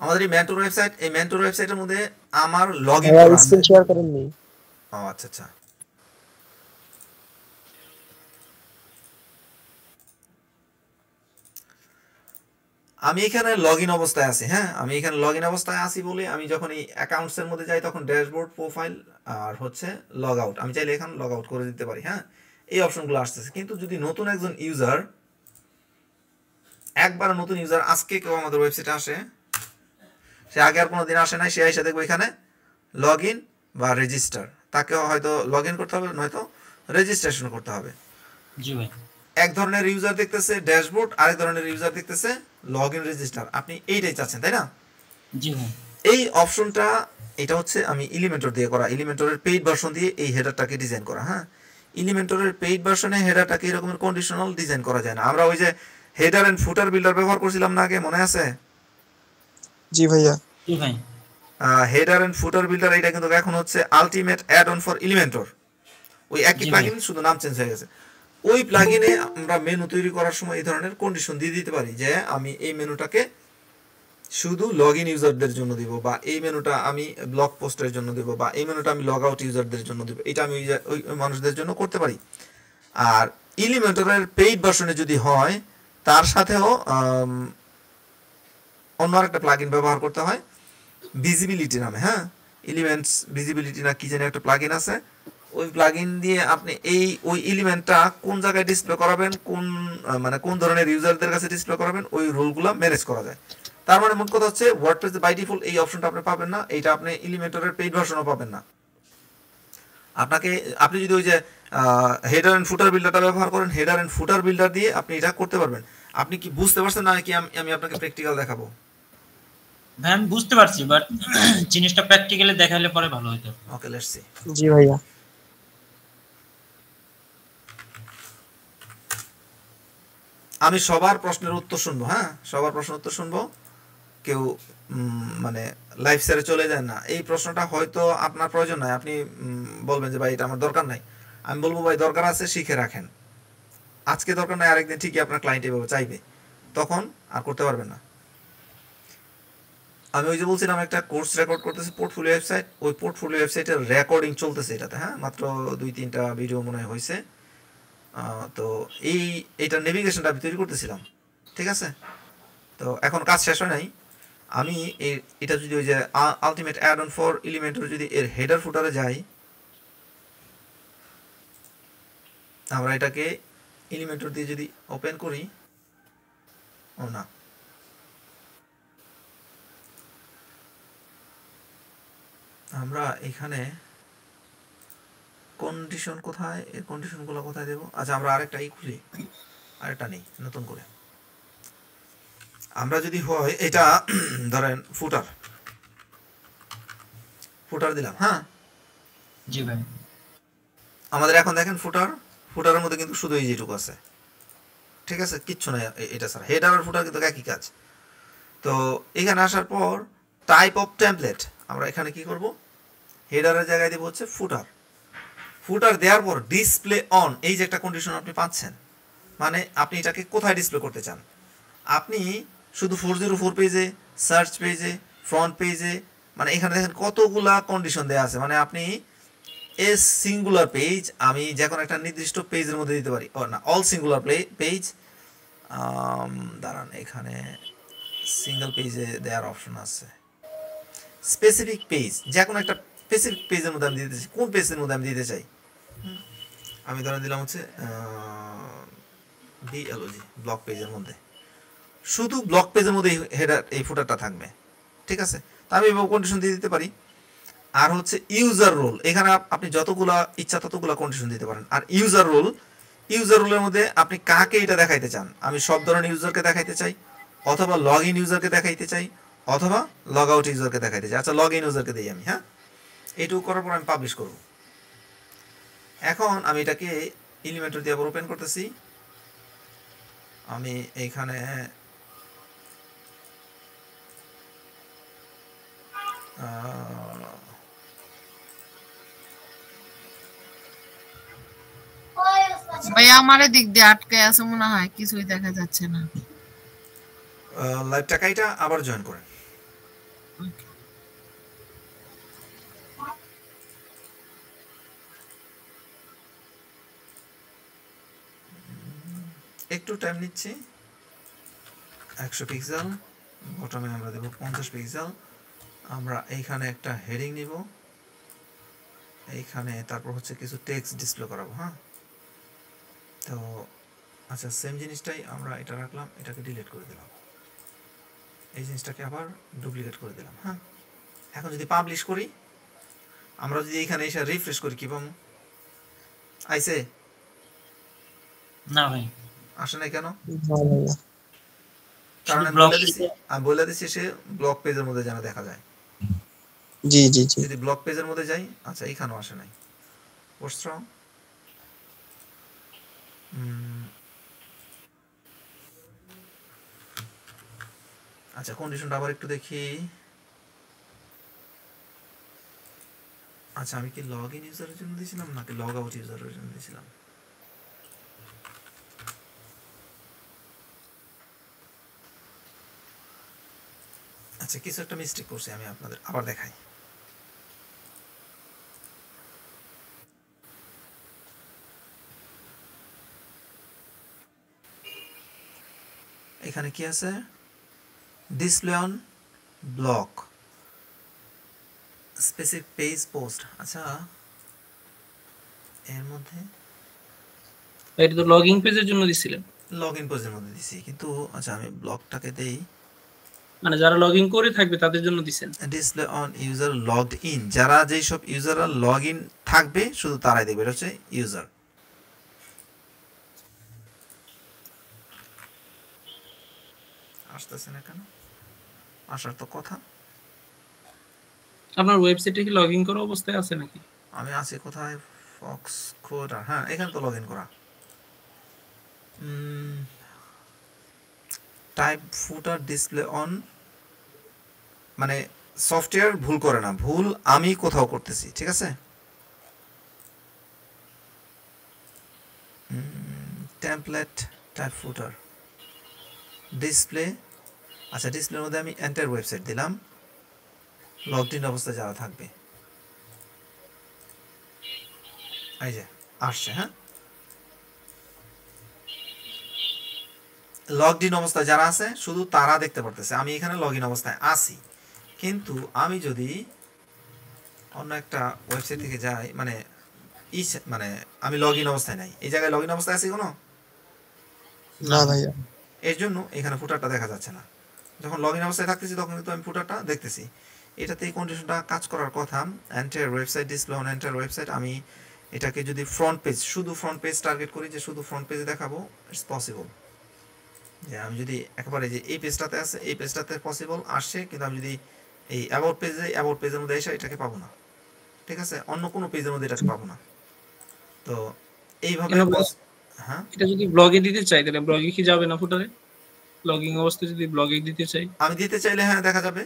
আমাদের এই মেন্টর ওয়েবসাইট, এই মেন্টর ওয়েবসাইটের মধ্যে আমার লগইন করা আছে। স্ক্রিন শেয়ার করেননি? ও আচ্ছা আচ্ছা, আমি এখানে লগইন অবস্থায় আছি। হ্যাঁ, আমি এখানে লগইন অবস্থায় আছি বলে আমি যখন এই অ্যাকাউন্টস এর মধ্যে যাই তখন ড্যাশবোর্ড, প্রোফাইল আর হচ্ছে লগ আউট, আমি চাইলে এখানে লগ আউট করে দিতে পারি। হ্যাঁ, এই অপশনগুলো আসতেছে। কিন্তু যদি নতুন একজন ইউজার, একবার নতুন ইউজার আজকে কেউ আমাদের ওয়েবসাইটে আসে, সে আগে আর কোনোদিন আসে নাই, সে এসে দেখবো এখানে লগ ইন বা রেজিস্টার, তাকে হয়তো লগ ইন করতে হবে, নয়তো রেজিস্ট্রেশন করতে হবে। জি ভাই। এক ধরনের ইউজার দেখতেছে ড্যাশবোর্ড, আরেক ধরনের ইউজার দেখতেছে লগ ইন রেজিস্টার। আপনি এইটাই চাচ্ছেন, তাই না? জি ভাই। এই অপশনটা, এটা হচ্ছে আমি এলিমেন্টর দিয়ে করা, এলিমেন্টরের পেইড ভার্সন দিয়ে এই হেডারটাকে ডিজাইন করা। হ্যাঁ, এলিমেন্টরের পেইড ভার্সনে হেডারটাকে এরকমের কন্ডিশনাল ডিজাইন করা যায় না। আমরা ওই যে হেডার এন্ড ফুটার বিল্ডার ব্যবহার করছিলাম না আগে, মনে আছে? জি ভাইয়া। জি ভাই। হেডার এন্ড ফুটার বিল্ডার, এটা কিন্তু এখন হচ্ছে ultimate add on for Elementor. ওই একই প্লাগইন, শুধু নাম চেঞ্জ হয়ে গেছে। ওই প্লাগইনে আমরা মেনু তৈরি করার সময় এই ধরনের কন্ডিশন দিয়ে দিতে পারি যে আমি এই মেনুটাকে শুধু লগ ইন ইউজারদের জন্য দিব, বা এই মেনুটা আমি ব্লগ পোস্টের জন্য দিব, বা এই মেনুটা আমি লগ আউট ইউজারদের জন্য দিব। এটা আমি ওই মানুষদের জন্য করতে পারি। আর এলিমেন্টরের পেইড ভার্সনে যদি হয়, তার সাথেও অন্য আরেকটা প্লাগইন ব্যবহার করতে হয় ভিজিবিলিটি নামে। হ্যাঁ, এলিমেন্টস ভিজিবিলিটি না কি জানি একটা প্লাগইন আছে। ওই প্লাগইন দিয়ে আপনি ওই এলিমেন্টটা কোন জায়গায় ডিসপ্লে করাবেন, মানে কোন ধরনের ইউজারদের কাছে ডিসপ্লে করাবেন, ওই রোলগুলো ম্যানেজ করা যায়। তার মানে মোট কথা হচ্ছে ওয়ার্ডপ্রেসে বাই ডিফল্ট এই অপশনটা আপনি পাবেন না, এইটা আপনি এলিমেন্টরের পেইড ভার্সনও পাবেন না। আপনি যদি ওই যে হেডার এন্ড ফুটার বিল্ডারটা ব্যবহার করেন, হেডার এন্ড ফুটার বিল্ডার দিয়ে আপনি এটা করতে পারবেন। আপনি কি বুঝতে পারছেন না, নাকি আমি আপনাকে প্র্যাকটিক্যাল দেখাবো? ভাই আমি বুঝতে পারছি, বাট জিনিসটা প্র্যাকটিক্যালি দেখালে পরে ভালো হতো। ওকে, লেটস সি। জি ভাইয়া। আমি সবার প্রশ্নের উত্তর শুনবো। হ্যাঁ, সবার প্রশ্নের উত্তর শুনবো। কেউ মানে লাইফ ছেড়ে চলে যায় না। এই প্রশ্নটা হয়তো আপনার প্রয়োজন নাই, আপনি বলবেন যে ভাই এটা আমার দরকার নাই। আমি বলবো ভাই দরকার আছে, শিখে রাখেন। আজকে দরকার নাই, আরেকদিন ঠিকই আপনার ক্লায়েন্ট এভাবে চাইবে, তখন আর করতে পারবেন না। আমি ওই যে বলছিলাম একটা কোর্স রেকর্ড করতেছি পোর্টফোলিও ওয়েবসাইট, ওই পোর্টফোলিও ওয়েবসাইটের রেকর্ডিং চলতেছে এটাতে। হ্যাঁ, মাত্র 2-3টা ভিডিও মনে হয় হয়েছে। তো এইটার নেভিগেশনটা আমি তৈরি করতেছিলাম, ঠিক আছে? তো এখন কাজ শেষ হয় নাই। আমি এটা যদি ওই যে ultimate add on for Elementor যদি এর হেডার ফুটারে যাই, আমরা এটাকে এলিমেন্টর দিয়ে যদি ওপেন করি, ও না, আমরা এখানে কন্ডিশন কোথায়, এর কন্ডিশনগুলো কোথায় দেব? আচ্ছা, আমরা আরেকটাই খুলি, আরেকটা নেই নতুন করে। আমরা যদি হয় এটা ধরেন ফুটার দিলাম। হ্যাঁ, জি ভাই। আমাদের এখন দেখেন ফুটারের মধ্যে কিন্তু শুধু এই যেটুকু আছে, ঠিক আছে, কিচ্ছু নাই এটা ছাড়া। হেডার আর ফুটার কিন্তু একই কাজ। তো এখানে আসার পর টাইপ অফ টেমপ্লেট, আমরা এখানে কি করব, হেডারের জায়গায় দেব হচ্ছে ফুটার দেওয়ার পর ডিসপ্লে অন, এই যে একটা কন্ডিশন আপনি পাচ্ছেন, মানে আপনি এটাকে কোথায় ডিসপ্লে করতে চান। আপনি শুধু 404 পেজে, সার্চ পেজে, ফ্রন্ট পেজে, মানে এখানে দেখেন কতগুলা কন্ডিশন দেওয়া আছে। মানে আপনি সিঙ্গুলার পেজ আমি যে কোনো একটা নির্দিষ্ট পেজের মধ্যে দিতে পারি, ও না, অল সিঙ্গুলার পেজ। দাঁড়ান, এখানে সিঙ্গেল পেজে দেওয়ার অপশন আছে। স্পেসিফিক পেজ, যে কোনো একটা স্পেসিফিক পেজের মধ্যে আমি দিতে চাই। কোন পেজের মধ্যে আমি দিতে চাই? আমি ধরে দিলাম হচ্ছে বিএলওজি, ব্লক পেজের মধ্যে। শুধু ব্লক পেজের মধ্যে হেডার এই ফুটারটা থাকবে, ঠিক আছে? তা আমি কন্ডিশন দিয়ে দিতে পারি। আর হচ্ছে ইউজার রোল, এখানে আপনি যতগুলা ইচ্ছা ততগুলা কন্ডিশন দিতে পারেন। আর ইউজার রোলের মধ্যে আপনি কাকে এটা দেখাইতে চান। আমি সব ধরনের ইউজারকে দেখাইতে চাই, অথবা লগ ইন ইউজারকে দেখাইতে চাই, অথবা লগ আউট ইউজারকে দেখাইতে চাই। আচ্ছা, লগ ইন ইউজারকে দিই আমি। হ্যাঁ, এইটুকু করার পর আমি পাবলিশ করব। এখন আমি এটাকে এলিমেন্টর দিয়ে আবার ওপেন করতেছি। আমি এইখানে ভাই আমার দিক দিয়ে আটকে আছে মনে হয়, কিছুই দেখা যাচ্ছে না। লাইভ টাকাইটা আবার জয়েন করেন। একটু টাইম নিচ্ছি। 100 পিক্সেল, বটমে আমরা দেব 50 পিক্সেল। আমরা এইখানে একটা হেডিং নিব, এইখানে তারপর হচ্ছে কিছু টেক্সট ডিসপ্লে করাবো। হ্যাঁ, তো আচ্ছা সেম জিনিসটাই আমরা এটা রাখলাম, এটাকে ডিলিট করে দিলাম, এই জিনিসটাকে আবার ডুপ্লিকেট করে দিলাম। হ্যাঁ, এখন যদি পাবলিশ করি, আমরা যদি এখানে এসে রিফ্রেশ করি কি পাবো? আইছে? না ভাই, আসে নাই কেন? না ভাইয়া। কারণ শুধু আমি ব্লক বলে দিচ্ছি সে ব্লক পেজের মধ্যে যেন দেখা যায়। জি জি জি। যদি ব্লক পেজের মধ্যে যাই, আচ্ছা এইখানেও আসে নাই। What's wrong? আচ্ছা কন্ডিশনটা আবার একটু দেখি। আচ্ছা আমি কি লগ ইন ইউজারের জন্য দিয়েছিলাম নাকি লগ আউট ইউজারের জন্য দিয়েছিলাম? আচ্ছা কিছু একটা মিস্টেক করছি আমি, আপনাদের আবার দেখাই। এখানে কি আছে? Display on block specific page post. আচ্ছা এর মধ্যে এটা তো লগইন পেজের জন্য দিছিলেন, লগ ইন পেজের মধ্যে দিছি, কিন্তু আচ্ছা আমি ব্লকটাকে দেই মানে যারা লগইন করে থাকবে তাদের জন্য দিছেন। Display on user logged in, যারা যেই সব ইউজাররা লগ ইন থাকবে শুধু তারাই দেখবে, এটা হচ্ছে ইউজার। আসতেছে না কেন? আসার তো কথা। আপনার ওয়েবসাইটে কি লগইন করা অবস্থায় আছে নাকি? আমি আছি কোথায়? ফক্স কোডার, হ্যাঁ এখানে তো লগ ইন করা। টাইপ ফুটার ডিসপ্লে অন, মানে সফটওয়্যার ভুল করে না, ভুল আমি কোথাও করতেছি, ঠিক আছে? টেমপ্লেট টাইপ ফুটার ডিসপ্লে, আচ্ছা ডিসপ্লের মধ্যে আমি এন্টার ওয়েবসাইট দিলাম, লগড ইন অবস্থায় যারা থাকবে, এই যে আসছে। হ্যাঁ, লগড ইন অবস্থায় যারা আছে শুধু তারা দেখতে পারতেছে, আমি এখানে লগ ইন অবস্থায় আছি। কিন্তু আমি যদি অন্য একটা ওয়েবসাইট থেকে যাই, মানে মানে আমি লগ ইন অবস্থায় নাই, এই জায়গায় লগ ইন অবস্থায় আছি কোনো? না ভাইয়া। এর জন্য এখানে ফুটারটা দেখা যাচ্ছে না। যখন লগ ইন অবস্থায় থাকতেছি তখন কিন্তু আমি ফুটারটা দেখতেছি। এটাতে এই কন্ডিশনটা কাজ করার কথা। Enter website display on enter website, আমি এটাকে যদি ফ্রন্ট পেজ, শুধু ফ্রন্ট পেজ টার্গেট করি, যে শুধু ফ্রন্ট পেজে দেখাবো, ইটস পসিবল। যে আমি যদি একেবারে যে এই পেজটাতে আছে এই পেজটাতে পসিবল আসছে, কিন্তু আমি যদি এই অ্যাবাউট পেজের মধ্যে এসে এটাকে পাবো না, ঠিক আছে? অন্য কোনো পেজের মধ্যে এটাকে পাবো না। তো এইভাবে হ্যাঁ, এটা যদি ব্লগে দিতে চাই তাহলে ব্লগে কি যাবে না ফুটারে? লগইন অবস্থায় যদি ব্লগে দিতে চাই, আমি দিতে চাইলে হ্যাঁ দেখা যাবে।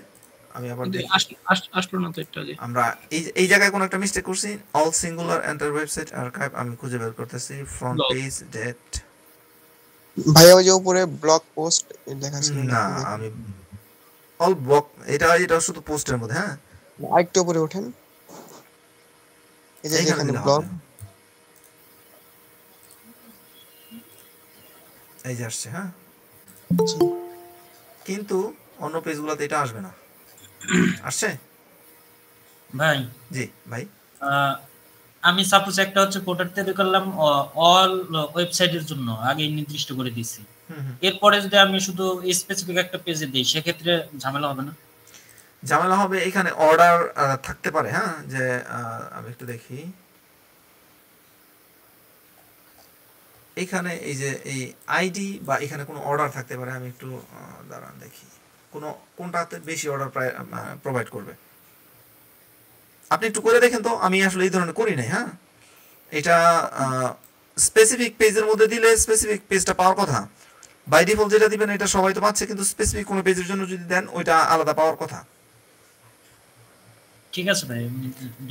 আমি আবার কিন্তু দেখি, আসলো না তো একটু আগে। আমরা এই জায়গায় কোনো একটা মিস্টেক করছি। All singular enter website archive, আমি খুঁজে বের করতেছি। ফ্রন্ট পেজ ডেট, ভাইয়া ওই যে উপরে ব্লগ পোস্ট দেখাচ্ছিল না আমি অল ব্লক, এটা শুধু পোস্টের মধ্যে। হ্যাঁ আরেকটু উপরে ওঠেন, এই যে এইখানে যেখানে দিলে ব্লগ, হবে। এই যে আসছে। হ্যাঁ, কিন্তু অন্য পেজগুলোতে এটা আসবে না। আসছে ভাই। জি ভাই। আমি সাপোজ একটা হচ্ছে পোর্টাল তৈরি করলাম অল ওয়েবসাইটের জন্য, আগে নির্দিষ্ট করে দিছি। এরপরে যদি আমি শুধু স্পেসিফিক একটা পেজে দিই সেক্ষেত্রে ঝামেলা হবে না? ঝামেলা হবে, এখানে অর্ডার থাকতে পারে। হ্যাঁ, যে আমি একটু দেখি, এখানে এই যে এই আইডি বা এখানে কোনো অর্ডার থাকতে পারে। আমি একটু দাঁড়ান দেখি কোনটাতে বেশি অর্ডার প্রোভাইড করবে। আপনি একটু করে দেখেন তো, আমি আসলে এই ধরনের করি নাই। হ্যাঁ, এটা স্পেসিফিক পেজের মধ্যে দিলে স্পেসিফিক পেজটা পাওয়ার কথা। বাই ডিফল্ট যেটা দিবেন এটা সবাই তো পাচ্ছে, কিন্তু স্পেসিফিক কোনো পেজের জন্য যদি দেন ওইটা আলাদা পাওয়ার কথা। ঠিক আছে ভাই।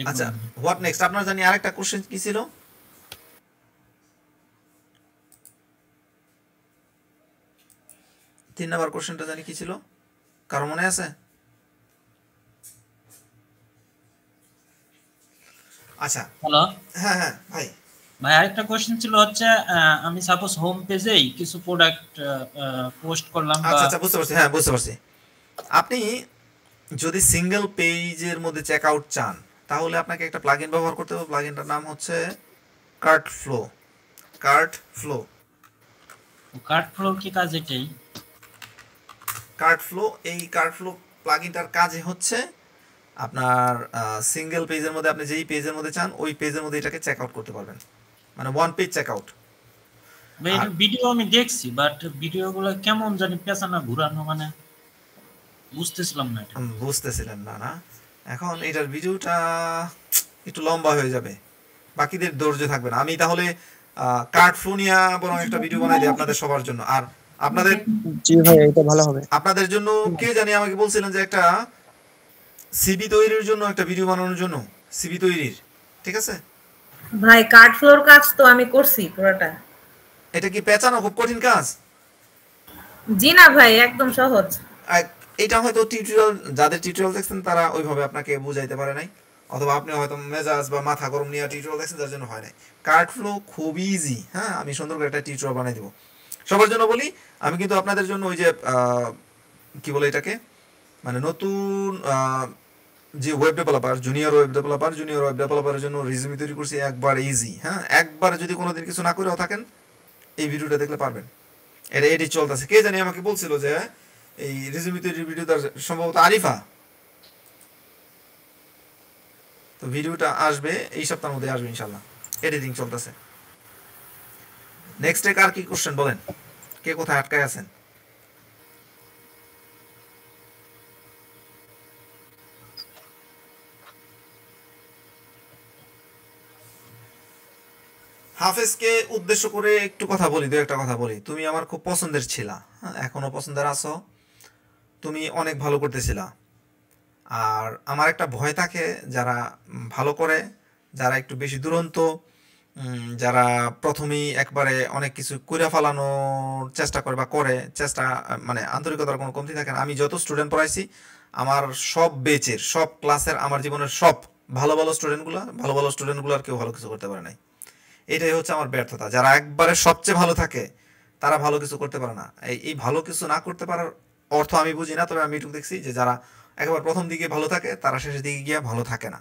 আচ্ছা হোয়াট নেক্সট? আপনার জানি আরেকটা কোশ্চেন কি ছিল? 3 নাম্বার কোশ্চেনটা জানি কি ছিল, কারো মনে আছে? আচ্ছা হ্যালো, হ্যাঁ হ্যাঁ ভাই ভাই আরেকটা কোশ্চেন ছিল হচ্ছে আমি সাপোজ হোম পেজেই কিছু প্রোডাক্ট পোস্ট করলাম বা আচ্ছা আচ্ছা, বুঝতে পারছি, হ্যাঁ বুঝতে পারছি। আপনি যদি সিঙ্গেল পেজের মধ্যে চেক আউট চান, তাহলে আপনাকে একটা প্লাগইন ব্যবহার করতে হবে। প্লাগইনটার নাম হচ্ছে cart flow. Cart flow. Cart flow কি কাজ এটাই? কার্ট ফ্লো, এই কার্ট ফ্লো প্লাগইনটার কাজে হচ্ছে আপনার সিঙ্গেল পেজের মধ্যে আপনি যেই পেজের মধ্যে চান ওই পেজের মধ্যে এটাকে চেক আউট করতে পারবেন, মানে ওয়ান পেজ চেক আউট। ভাই এটা ভিডিও আমি দেখছি, বাট ভিডিওগুলো কেমন জানি পেছানো ঘুরানো, মানে বুঝতেছিলাম না এটা। বুঝতেছিলেন না? না, এখন এটার ভিডিওটা একটু লম্বা হয়ে যাবে, বাকিদের ধৈর্য থাকবে না। আমি তাহলে কার্ট ফ্লো নিয়ে বরং একটা ভিডিও বানাই দিই আপনাদের সবার জন্য। আর আপনাদের, জি ভাই এটা ভালো হবে। আপনাদের জন্য কে জানি আমাকে বলছিলেন যে একটা সিবি তৈরির জন্য একটা ভিডিও বানানোর জন্য, সিবি তৈরির, ঠিক আছে ভাই কার্ড ফ্লোর কাজ তো আমি করছি পুরোটা। এটা কি পেঁচানো খুব কঠিন কাজ? জি না ভাই, একদম সহজ। এটা হয়তো টিউটোরিয়াল, যাদের টিউটোরিয়াল দেখছেন তারা ওইভাবে আপনাকে বুঝাইতে পারে নাই, অথবা আপনি হয়তো মেজাজ বা মাথা গরম নিয়ে টিউটোরিয়াল দেখছেন যার জন্য হয় নাই। কার্ট ফ্লো খুব ইজি, হ্যাঁ আমি সুন্দর করে একটা টিউটোরিয়াল বানাই দেবো সবার জন্য। বলি আমি কিন্তু আপনাদের জন্য ওই যে কি বলে এটাকে, মানে নতুন যে ওয়েব ডেভেলপার, জুনিয়র ওয়েব ডেভেলপারের জন্য রিজিউমি তৈরি করছি, একবার ইজি। হ্যাঁ, একবার যদি কোনোদিন কিছু না করেও থাকেন এই ভিডিওটা দেখলে পারবেন। এটা এডিট চলতেছে, কে জানি আমাকে বলছিল যে এই রিজিউমি তৈরির ভিডিও, তার সম্ভবত আরিফা। তো ভিডিওটা আসবে এই সপ্তাহের মধ্যে, আসবে ইনশাল্লাহ, এডিটিং চলতেছে। নেক্সট আর কি কোশ্চেন বলেন, কে কোথায় আটকায় আছেন? হাফেজকে উদ্দেশ্য করে একটু কথা বলি, দু একটা কথা বলি। তুমি আমার খুব পছন্দের ছিলা, হ্যাঁ এখনো পছন্দের আছো, তুমি অনেক ভালো করতেছিলা। আর আমার একটা ভয় থাকে যারা ভালো করে, যারা একটু বেশি দুরন্ত, যারা প্রথমেই একবারে অনেক কিছু করে ফেলানোর চেষ্টা করে বা করে চেষ্টা, মানে আন্তরিকতার কোনো কমতি থাকে না। আমি যত স্টুডেন্ট পড়াইছি, আমার সব বেচের, সব ক্লাসের, আমার জীবনের সব ভালো ভালো স্টুডেন্টগুলো আর কেউ ভালো কিছু করতে পারে নাই। এটাই হচ্ছে আমার ব্যর্থতা। যারা একবারে সবচেয়ে ভালো থাকে তারা ভালো কিছু করতে পারে না। এই ভালো কিছু না করতে পারার অর্থ আমি বুঝি না, তবে আমি এটুকু দেখছি যে যারা একেবারে প্রথম দিকে ভালো থাকে তারা শেষের দিকে গিয়ে ভালো থাকে না।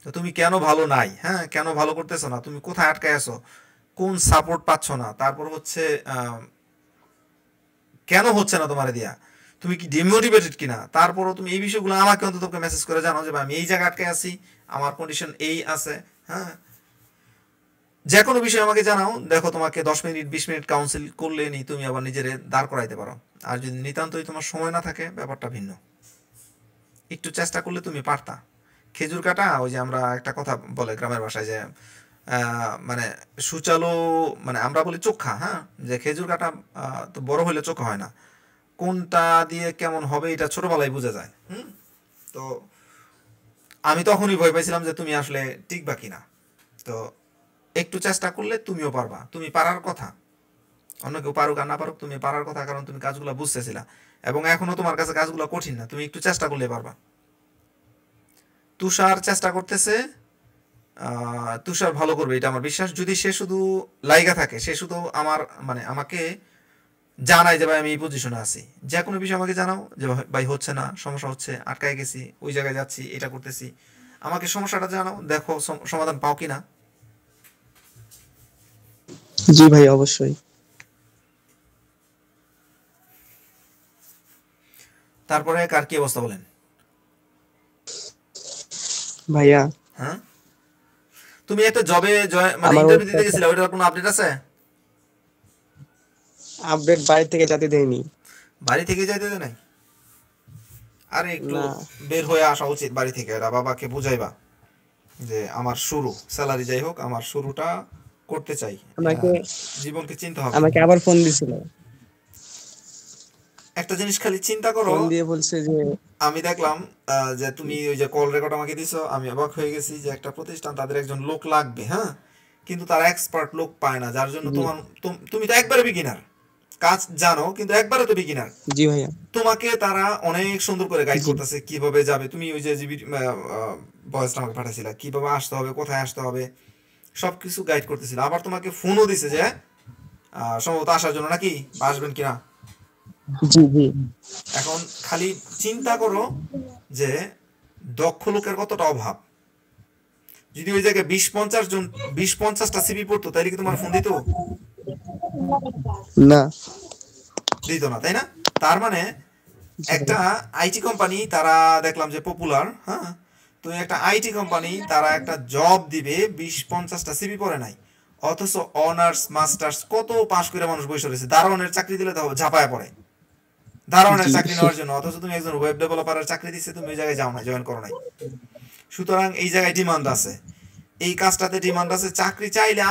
তো তুমি কেন ভালো নাই, হ্যাঁ কেন ভালো করতেছো না, তুমি কোথায় আটকায় আছো, কোন সাপোর্ট পাচ্ছ না, তারপর হচ্ছে কেন হচ্ছে না তোমার দিয়া, তুমি কি ডিমোটিভেটেড কিনা, তারপরও তুমি এই বিষয়গুলো আমাকে অন্তত মেসেজ করে জানাও যে আমি এই জায়গায় আটকে আছি, আমার কন্ডিশন এই আছে। হ্যাঁ, যে কোনো বিষয় আমাকে জানাও, দেখো তোমাকে 10 মিনিট 20 মিনিট কাউন্সিল করলে নি তুমি আবার নিজেরে দাঁড় করাইতে পারো। আর যদি নিতান্তই তোমার সময় না থাকে, ব্যাপারটা ভিন্ন। একটু চেষ্টা করলে তুমি পারতা। খেজুর কাটা, ওই যে আমরা একটা কথা বলে গ্রামের ভাষায় যে মানে সুচালো, মানে আমরা বলি চোখা, হ্যাঁ যে খেজুর কাটা তো বড় হলে চোখা হয় না, কোনটা দিয়ে কেমন হবে এটা ছোটবেলায় বোঝা যায়। তো আমি তখনই ভয় পাইছিলাম যে তুমি আসলে টিকবা কিনা। তো একটু চেষ্টা করলে তুমিও পারবা, তুমি পারার কথা। অন্য কেউ পারুক আর না পারুক, তুমি পারার কথা, কারণ তুমি কাজগুলো বুঝতেছিলা এবং এখনো তোমার কাছে কাজগুলো কঠিন না, তুমি একটু চেষ্টা করলে পারবা। তুষার চেষ্টা করতেছে, তুষার ভালো করবে এটা আমার বিশ্বাস। যদি সে শুধু লাইগা থাকে, সে শুধু আমার মানে আমাকে জানাই যে ভাই আমি এই পজিশনে আছি, যে কোনো বিষয় আমাকে জানাও যে ভাই হচ্ছে না, সমস্যা হচ্ছে, আটকায় গেছি, ওই জায়গায় যাচ্ছি, এটা করতেছি, আমাকে সমস্যাটা জানাও, দেখো সমাধান পাও কিনা। জি ভাই অবশ্যই। তারপরে কার কি অবস্থা বলেন ভাইয়া? হ্যাঁ, তুমি একটা জবে মানে ইন্টারভিউ দিতে গেছিলে, ওইটার কোনো আপডেট আছে? আপডেট বাড়ি থেকে যেতে দেয়নি। বাড়ি থেকে যাইতে দেয় নাই? আরে একটু বের হয়ে আসা উচিত বাড়ি থেকে, এরা বাবাকে বুঝাইবা যে আমার শুরু, স্যালারি যাই হোক, আমার শুরুটা করতে চাই, আমাকে জীবনকে চিন্তা হবে। আমাকে আবার ফোন দিছিল, একটা জিনিস খালি চিন্তা করো, ফোন দিয়ে বলছে যে আমি দেখলাম যে তুমি ওই যে কল রেকর্ড আমাকে দিছো, আমি অবাক হয়ে গেছি যে একটা প্রতিষ্ঠান তাদের একজন লোক লাগবে, হ্যাঁ কিন্তু তারা এক্সপার্ট লোক পায় না, যার জন্য তোমার তুমি তো একবারে বিগিনার, কাজ জানো কিন্তু একবারে তো বিগিনার। জি ভাইয়া। তোমাকে তারা অনেক সুন্দর করে গাইড করতেছে কিভাবে যাবে, তুমি ওই যে ভয়েসটা আমাকে পাঠাইছিলা, কিভাবে আসতে হবে, কোথায় আসতে হবে, সবকিছু গাইড করতেছিল, আবার তোমাকে ফোনও দিছে যে সম্ভবত আসার জন্য, নাকি বা আসবেন কিনা। জি জি এখন খালি চিন্তা করো যে দক্ষ লোকের কতটা অভাব। যদি ওই জায়গায় 20-50টা সিভি পড়তো তাইলে কি তোমার ফোন দিত? না দিত না, তাই না? তার মানে একটা আইটি কোম্পানি, তারা দেখলাম যে পপুলার, হ্যাঁ, তো একটা আইটি কোম্পানি তারা একটা জব দিবে 20-50টা সিভি পড়ে নাই, অথচ অনার্স মাস্টার্স কত পাশ করে মানুষ বসে রয়েছে, দারোয়ানের চাকরি দিলে তো ঝাঁপায়া পড়ে দারোয়ানের চাকরি নেওয়ার জন্য, অথচ তুমি একজন ওয়েব ডেভেলপারের চাকরি দিচ্ছে, তুমি ওই জায়গায় যাও না, জয়েন করো নাই। সুতরাং এই জায়গায় ডিমান্ড আছে, এই কাজটাতে ডিমান্ড আছে। চাকরি চাইলে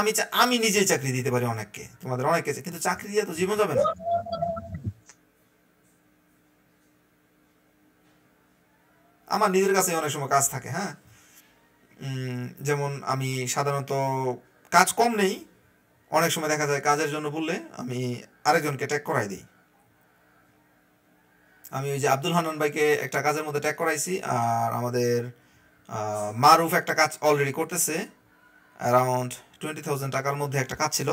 আমি নিজেই চাকরি দিতে পারি অনেককে, তোমাদের অনেককে, কিন্তু চাকরি দিয়ে তো জীবন যাবে না। আমার নিজের কাছে অনেক সময় কাজ থাকে, হ্যাঁ, যেমন আমি সাধারণত কাজ কম নেই, অনেক সময় দেখা যায় কাজের জন্য বললে আমি আরেকজনকে ট্যাগ করাই দিই। আমি ওই যে আব্দুল হান্নান ভাইকে একটা কাজের মধ্যে ট্যাগ করাইছি, আর আমাদের মারুফ একটা কাজ অলরেডি করতেছে, অ্যারাউন্ড 20,000 টাকার মধ্যে একটা কাজ ছিল,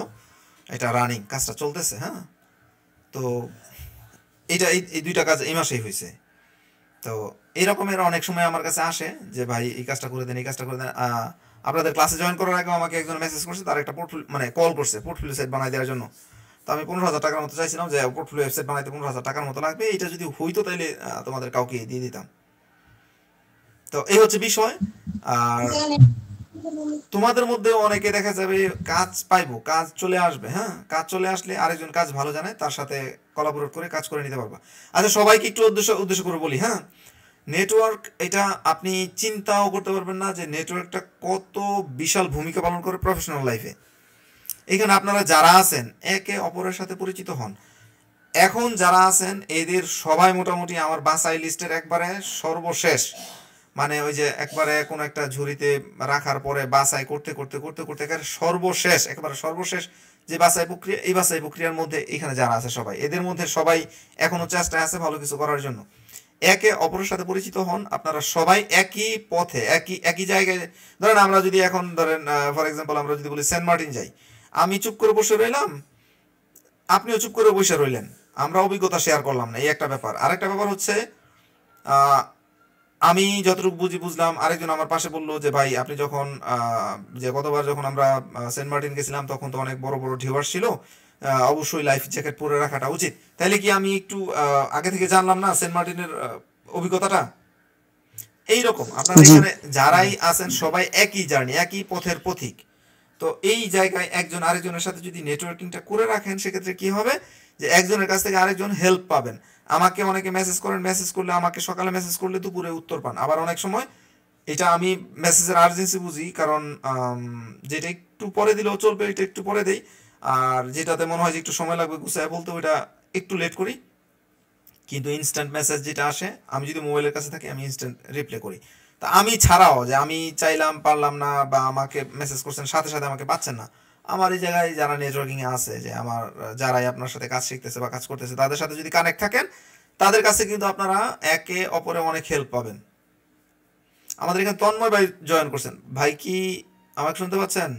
এটা রানিং, কাজটা চলতেছে, হ্যাঁ। তো এইটা এই দুইটা কাজ এই মাসেই হয়েছে। তো এরকমের অনেক সময় আমার কাছে আসে যে ভাই এই কাজটা করে দেন, এই কাজটা করে দেন। আপনাদের ক্লাসে জয়েন করার আগে আমাকে একজন মেসেজ করছে, তার একটা পোর্টফোলিও মানে কল করছে পোর্টফোলিও সাইট বানাই দেওয়ার জন্য। তো আমি 15,000 টাকার মতো চাইছিলাম যে পোর্টফোলিও ওয়েবসাইট বানাইতে 15,000 টাকার মতো লাগবে, এটা যদি হইতো তাইলে তোমাদের কাউকে দিয়ে দিতাম। তো এই হচ্ছে বিষয়। আর তোমাদের মধ্যে অনেকে দেখা যাবে কাজ পাইবো, কাজ চলে আসবে, হ্যাঁ, কাজ চলে আসলে আরেকজন কাজ ভালো জানে, তার সাথে কোলাবোরেট করে কাজ করে নিতে পারবা। আচ্ছা, সবাইকে একটু উদ্দেশ্য করে বলি, হ্যাঁ, নেটওয়ার্ক, এটা আপনি চিন্তাও করতে পারবেন না যে নেটওয়ার্কটা কত বিশাল ভূমিকা পালন করে প্রফেশনাল লাইফে। এখানে আপনারা যারা আছেন একে অপরের সাথে পরিচিত হন। এখন যারা আছেন এদের সবাই মোটামুটি আমার বাসাই লিস্টের একবারে সর্বশেষ, মানে ওই যে একবারে কোনো একটা ঝুড়িতে রাখার পরে বাছাই করতে করতে করতে করতে একেবারে সর্বশেষ যে বাছাই প্রক্রিয়া, এই বাছাই প্রক্রিয়ার মধ্যে এখানে যারা আছে সবাই, এদের মধ্যে সবাই এখনো চেষ্টায় আছে ভালো কিছু করার জন্য। একে অপরের সাথে পরিচিত হন, আপনারা সবাই একই পথে একই জায়গায়। ধরেন আমরা যদি এখন ধরেন ফর এক্সাম্পল আমরা যদি বলি সেন্ট মার্টিন যাই, আমি চুপ করে বসে রইলাম, আপনিও চুপ করে বসে রইলেন, আমরা অভিজ্ঞতা শেয়ার করলাম না, এই একটা ব্যাপার। আরেকটা ব্যাপার হচ্ছে আমি যতটুকু বুঝলাম, আরেকজন আমার পাশে বললো যে ভাই আপনি যখন যে গতবার যখন আমরা সেন্ট মার্টিন গেছিলাম তখন তো অনেক বড় বড় ঢেউ আসছিল, অবশ্যই লাইফ জ্যাকেট পরে রাখাটা উচিত। তাইলে কি আমি একটু আগে থেকে জানলাম না সেন্ট মার্টিনের অভিজ্ঞতাটা? এইরকম আপনারা এখানে যারাই আছেন সবাই একই জার্নি, একই পথের পথিক। তো এই জায়গায় একজন আরেকজনের সাথে যদি নেটওয়ার্কিংটা করে রাখেন, সেক্ষেত্রে কি হবে যে একজনের কাছ থেকে আরেকজন হেল্প পাবেন। আমাকে অনেকে মেসেজ করেন, মেসেজ করলে আমাকে সকালে মেসেজ করলে দুপুরে উত্তর পান। আবার অনেক সময় এটা আমি মেসেজের আর্জেন্সি বুঝি, কারণ যেটা একটু পরে দিলেও চলবে এটা একটু পরে দেই, আর যেটাতে মনে হয় যে একটু সময় লাগবে গুছায় বলতে ওইটা একটু লেট করি। কিন্তু ইনস্ট্যান্ট মেসেজ যেটা আসে, আমি যদি মোবাইলের কাছে থাকি আমি ইনস্ট্যান্ট রিপ্লাই করি। তা আমি ছাড়াও যে আমি চাইলাম পারলাম না, বা আমাকে মেসেজ করছেন সাথে সাথে আমাকে পাচ্ছেন না, আমার এই জায়গায় যারা নেটওয়ার্কিংয়ে আছে, যে আমার যারাই আপনার সাথে কাজ শিখতেছে বা কাজ করতেছে, তাদের সাথে যদি কানেক্ট থাকেন, তাদের কাছে কিন্তু আপনারা একে অপরে অনেক হেল্প পাবেন। আমাদের এখানে তন্ময় ভাই জয়েন করছেন, ভাই কি আমাকে শুনতে পাচ্ছেন?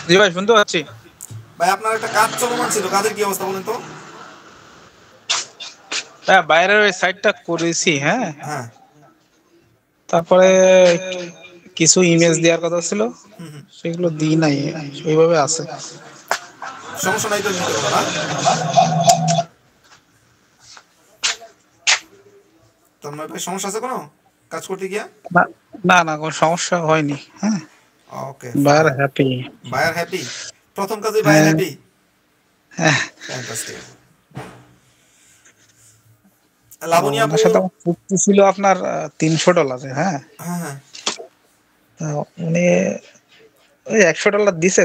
জি ভাই, শুনতে পাচ্ছি। ভাই আপনার একটা কাজ চলমান ছিল, কাজের কি অবস্থা বলেন তো? হ্যাঁ, বাইরের ওই সাইটটা করেছি, হ্যাঁ, হ্যাঁ, তারপরে কিছু ইমেজ দেওয়ার কথা ছিল, সেগুলো দিই নাই, ওইভাবে আছে। সমস্যা নাই তো, দিতে পারবো না? তন্ময় ভাই সমস্যা আছে কোনো কাজ করতে গিয়া? না না, কোনো সমস্যা হয়নি। হ্যাঁ, ওকে, বায়ার হ্যাপি। বায়ার হ্যাপি, প্রথম কাজে বায়ার হ্যাপি। হ্যাঁ, ফ্যান্টাস্টিক। লাবণী আপু সাথে আমার চুক্তি ছিল আপনার $300। হ্যাঁ, হ্যাঁ, উনি ওই $100 দিছে,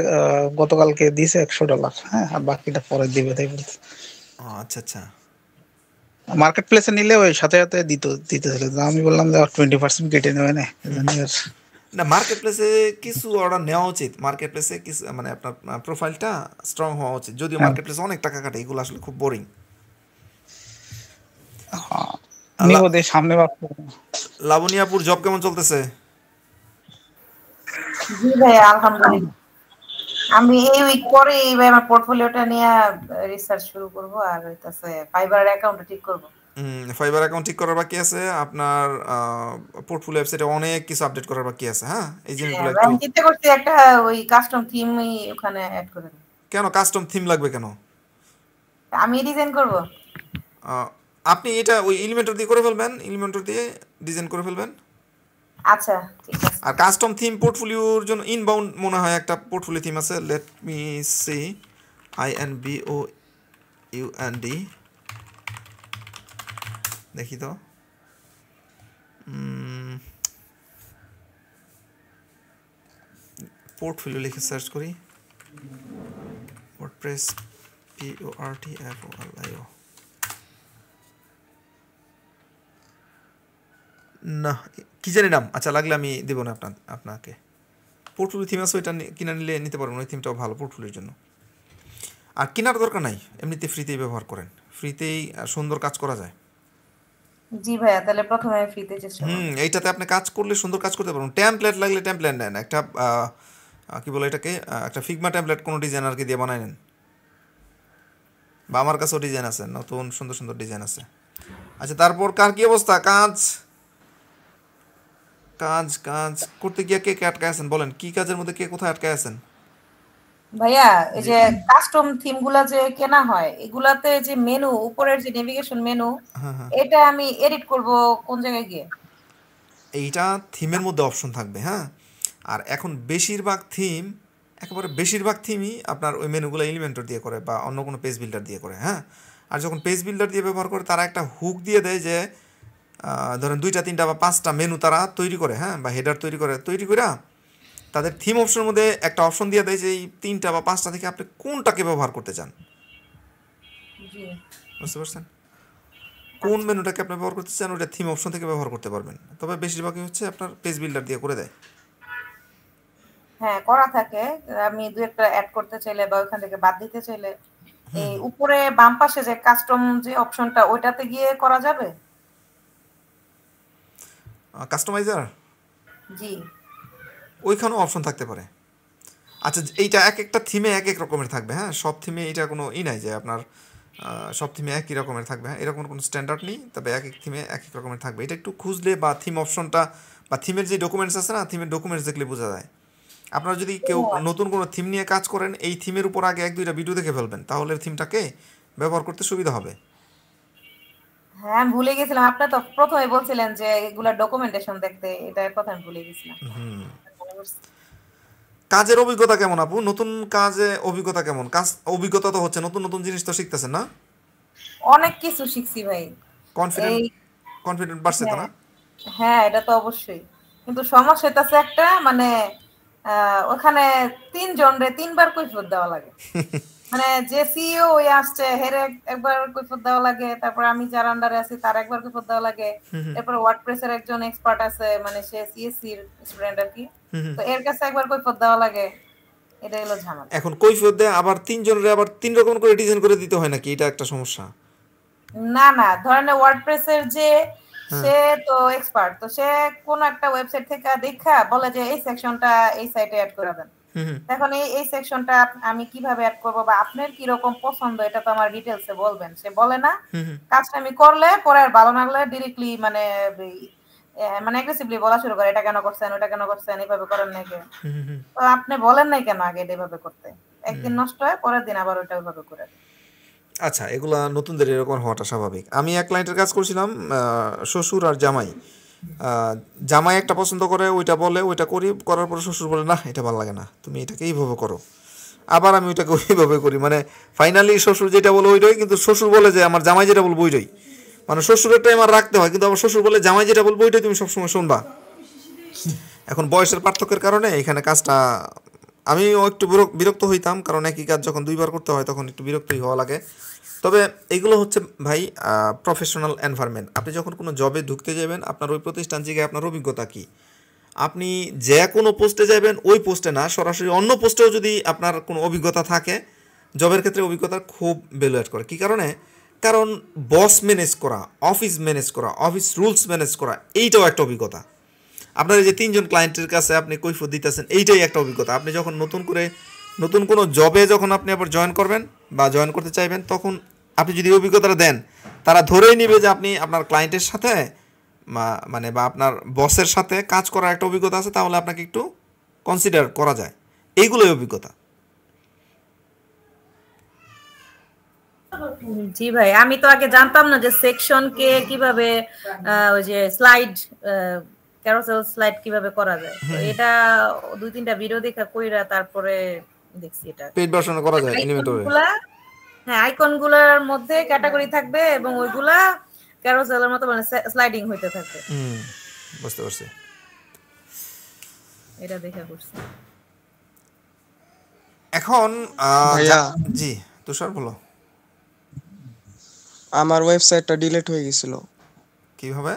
গতকালকে দিছে $100। হ্যাঁ, আর বাকিটা পরে দিবে তাই বলছে। আচ্ছা আচ্ছা। মার্কেট প্লেসে নিলে ওই সাথে সাথে দিতেছিল, আমি বললাম যে 20% কেটে নেবে না। না, মার্কেট প্লেসে কিছু অর্ডার নেওয়া উচিত, মার্কেট প্লেসে কিছু মানে আপনার প্রোফাইলটা স্ট্রং হওয়া উচিত, যদিও মার্কেট প্লেসে অনেক টাকা কাটে, এগুলো আসলে খুব বোরিং। সামনে লাবণীয়াপুর জব কেমন চলতেছে? জি ভাই আলহামদুলিল্লাহ। আমি এই উইক পরে এইবার আমার পোর্টফোলিওটা নিয়ে রিসার্চ শুরু করব আর হইতাছে ফাইবার অ্যাকাউন্ট ঠিক করব। ফাইবার অ্যাকাউন্ট ঠিক করার বাকি আছে, আপনার পোর্টফোলিও ওয়েবসাইটে অনেক কিছু আপডেট করার বাকি আছে। হ্যাঁ, এই জিনিসগুলো একটু। আমি চিন্তা করছি একটা ওই কাস্টম থিম ওখানে অ্যাড করে দেব। কেন কাস্টম থিম লাগবে কেন? আমি ডিজাইন করব। আপনি এটা ওই এলিমেন্টর দিয়ে করে ফেলবেন, এলিমেন্টর দিয়ে ডিজাইন করে ফেলবেন। আচ্ছা ঠিক আছে। আর কাস্টম থিম পোর্টফোলিওর জন্য ইনবাউন্ড মনে হয় একটা পোর্টফোলিও থিম আছে, লেট মি সি INBOUND, দেখি তো। পোর্টফোলিও লিখে সার্চ করি, ওয়ার্ডপ্রেস PORTFOLIO। না কি জানি নাম, আচ্ছা লাগলে আমি দেবো না আপনাকে। পোর্টফোলিও থিম আছে, ওইটা কিনে নিলে নিতে পারবেন, ওই থিমটাও ভালো পোর্টফোলিওর জন্য। আর কেনার দরকার নাই, এমনিতে ফ্রিতেই ব্যবহার করেন, ফ্রিতেই সুন্দর কাজ করা যায়। জি ভাইয়া, তাহলে প্রথমে ফ্রিতে চেষ্টা করব। এইটাতে আপনি কাজ করলে সুন্দর কাজ করতে পারবেন। টেমপ্লেট লাগলে টেমপ্লেট নেন, একটা কি বলে এটাকে, একটা ফিগমা টেমপ্লেট কোনো ডিজাইনারকে দিয়ে বানাই নেন, বা আমার কাছেও ডিজাইন আছে, নতুন সুন্দর সুন্দর ডিজাইন আছে। আচ্ছা তারপর কার কি অবস্থা? কাজ কাজ কাজ করতে গিয়ে কে কে আটকায় আছেন বলেন, কি কাজের মধ্যে কে কোথায় আটকায় আছেন? ভাইয়া এই যে কাস্টম থিম গুলা যে কেনা হয়, এগুলাতে যে মেনু, উপরের যে নেভিগেশন মেনু, এটা আমি এডিট করব কোন জায়গায় গিয়ে? এইটা থিমের মধ্যে অপশন থাকবে। হ্যাঁ, আর এখন বেশিরভাগ থিম, একেবারে বেশিরভাগ থিমই আপনার ওই মেনুগুলো এলিমেন্টর দিয়ে করে বা অন্য কোনো পেজ বিল্ডার দিয়ে করে। হ্যাঁ, আর যখন পেজ বিল্ডার দিয়ে ব্যবহার করে তারা একটা হুক দিয়ে দেয় যে ধরেন 2টা 3টা বা 5টা মেনু তারা তৈরি করে, হ্যাঁ, বা হেডার তৈরি করে তাদের থিম অপশনের মধ্যে একটা অপশন দিয়ে দেয় যে এই 3টা বা 5টা থেকে আপনি কোনটাকে ব্যবহার করতে চান। বুঝতে পারছেন? কোন মেনুটাকে আপনি ব্যবহার করতে চান ওটা থিম অপশন থেকে ব্যবহার করতে পারবেন, তবে বেশিরভাগই হচ্ছে আপনার পেজ বিল্ডার দিয়ে করে দেয়। হ্যাঁ করা থাকে, আমি দু একটা অ্যাড করতে চাইলে বা ওখান থেকে বাদ দিতে চাইলে এই উপরে বাম পাশে যে কাস্টম যে অপশনটা, ওইটাতে গিয়ে করা যাবে? কাস্টমাইজার, জি, ওইখানেও অপশন থাকতে পারে। আচ্ছা এইটা এক একটা থিমে এক এক রকমের থাকবে। হ্যাঁ, সব থিমে এটা কোনো নাই যে আপনার সব থিমে একই রকমের থাকবে। হ্যাঁ, এরকম কোনো স্ট্যান্ডার্ড নেই, তবে এক এক থিমে এক এক রকমের থাকবে। এটা একটু খুঁজলে বা থিম অপশনটা বা থিমের যে ডকুমেন্টস আছে না, থিমের ডকুমেন্টস দেখলে বোঝা যায়। আপনারা যদি কেউ নতুন কোনো থিম নিয়ে কাজ করেন, এই থিমের উপর আগে 1-2টা ভিডিও দেখে ফেলবেন, তাহলে থিমটাকে ব্যবহার করতে সুবিধা হবে। হ্যাঁ আমি ভুলে গেছিলাম, আপনি তো প্রথমে বলছিলেন যে এগুলা ডকুমেন্টেশন দেখতে, এটার কথা আমি ভুলে গেছিলাম। কাজের অভিজ্ঞতা কেমন আপু? নতুন কাজে অভিজ্ঞতা কেমন? কাজ অভিজ্ঞতা তো হচ্ছে, নতুন নতুন জিনিস তো শিখতেছেন না? অনেক কিছু শিখছি ভাই। কনফিডেন্ট বাড়ছে তো না? হ্যাঁ এটা তো অবশ্যই, কিন্তু সমস্যা হইতাছে একটা, মানে ওখানে 3 জনরে 3বার কৈফিয়ত দেওয়া লাগে। মানে যে সিইও ওই আসছে হেরে একবার কৈফিয়ত দেওয়া লাগে, তারপর আমি যার আন্ডারে আছি তার একবার কৈফিয়ত দেওয়া লাগে, তারপর ওয়ার্ডপ্রেসের একজন এক্সপার্ট আছে, মানে সে সিএসসি এর স্টুডেন্ট আর কি, তো এর কাছে একবার কৈফিয়ত দেওয়া লাগে, এটা হলো ঝামেলা। এখন কৈফিয়ত দেয় আবার 3 জনের আবার 3 রকম করে ডিজাইন করে দিতে হয় নাকি? এটা একটা সমস্যা। না না, ধরেন ওয়ার্ডপ্রেসের যে সে তো এক্সপার্ট, তো সে কোন একটা ওয়েবসাইট থেকে দেখা বলে যে এই সেকশনটা এই সাইটে অ্যাড করে দেন। এখন এই সেকশনটা আমি কিভাবে অ্যাড করব বা আপনার কি রকম পছন্দ এটা তো আমার ডিটেইলসে বলবেন। সে বলে না, কাজটা আমি করলে পরে আর ভালো না লাগলে ডাইরেক্টলি মানে অ্যাগ্রেসিভলি বলা শুরু করে, এটা কেন করছেন, ওটা কেন করছেন, এইভাবে করেন না কেন, তো আপনি বলেন নাই কেন আগে এইভাবে করতে, একদিন নষ্ট হয় পরের দিন আবার ওটা ওইভাবে করে। আচ্ছা, এগুলা নতুনদের এরকম হওয়াটা স্বাভাবিক। আমি এক ক্লায়েন্টের কাজ করছিলাম, শ্বশুর আর জামাই। জামাই একটা পছন্দ করে, ওইটা বলে, ওইটা করি, করার পরে শ্বশুর বলে না এটা ভালো লাগে না, তুমি এটাকে এইভাবে করো। আবার আমি ওইটাকে ওইভাবে করি, মানে ফাইনালি শ্বশুর যেটা বলে ওইটাই, কিন্তু শ্বশুর বলে যে আমার জামাই যেটা বলবো ওইটাই, মানে শ্বশুরেরটাই আমার রাখতে হয়, কিন্তু আবার শ্বশুর বলে জামাই যেটা বলবো ওইটাই তুমি সবসময় শুনবা। এখন বয়সের পার্থক্যের কারণে এখানে কাজটা আমিও একটু বিরক্ত হইতাম, কারণ একই কাজ যখন 2বার করতে হয় তখন একটু বিরক্তই হওয়া লাগে। তবে এগুলো হচ্ছে ভাই প্রফেশনাল এনভায়রনমেন্ট। আপনি যখন কোনো জবে ঢুকতে যাবেন, আপনার ওই প্রতিষ্ঠান থেকে আপনার অভিজ্ঞতা কী, আপনি যে কোনো পোস্টে যাবেন, ওই পোস্টে না সরাসরি অন্য পোস্টেও যদি আপনার কোনো অভিজ্ঞতা থাকে, জবের ক্ষেত্রে অভিজ্ঞতার খুব ভ্যালু অ্যাড করে। কী কারণে? কারণ বস ম্যানেজ করা, অফিস ম্যানেজ করা, অফিস রুলস ম্যানেজ করা, এইটাও একটা অভিজ্ঞতা। আপনার এই যে 3 জন ক্লায়েন্টের কাছে আপনি কৈফিয়ত দিতেছেন, এইটাই একটা অভিজ্ঞতা। আপনি যখন নতুন কোনো জবে যখন আপনি আবার জয়েন করবেন বা জয়েন করতে চাইবেন, তখন আপনি যদি অভিজ্ঞতাটা দেন, তারা ধরেই নেবে যে আপনি আপনার ক্লায়েন্টের সাথে মানে বা আপনার বসের সাথে কাজ করার একটা অভিজ্ঞতা আছে, তাহলে আপনাকে একটু কনসিডার করা যায়। এইগুলোই অভিজ্ঞতা। জি ভাই, আমি তো আগে জানতাম না যে সেকশন কে কিভাবে ওই যে স্লাইড ক্যারোসেল স্লাইড কিভাবে করা যায়। তো এটা 2-3টা ভিডিও দেখা কইরা তারপরে দেখছি এটা পেইড ভার্সনে করা যায় এলিমেন্টরে। হ্যাঁ, আইকনগুলোর মধ্যে ক্যাটাগরি থাকবে এবং ওইগুলা ক্যারোসেলের মতো মানে স্লাইডিং হইতে থাকবে। বুঝতে পারছি। এটা দেখা করছি। এখন ভাইয়া জি তুষার বলো। আমার ওয়েবসাইটটা ডিলিট হয়ে গেছিল। কিভাবে?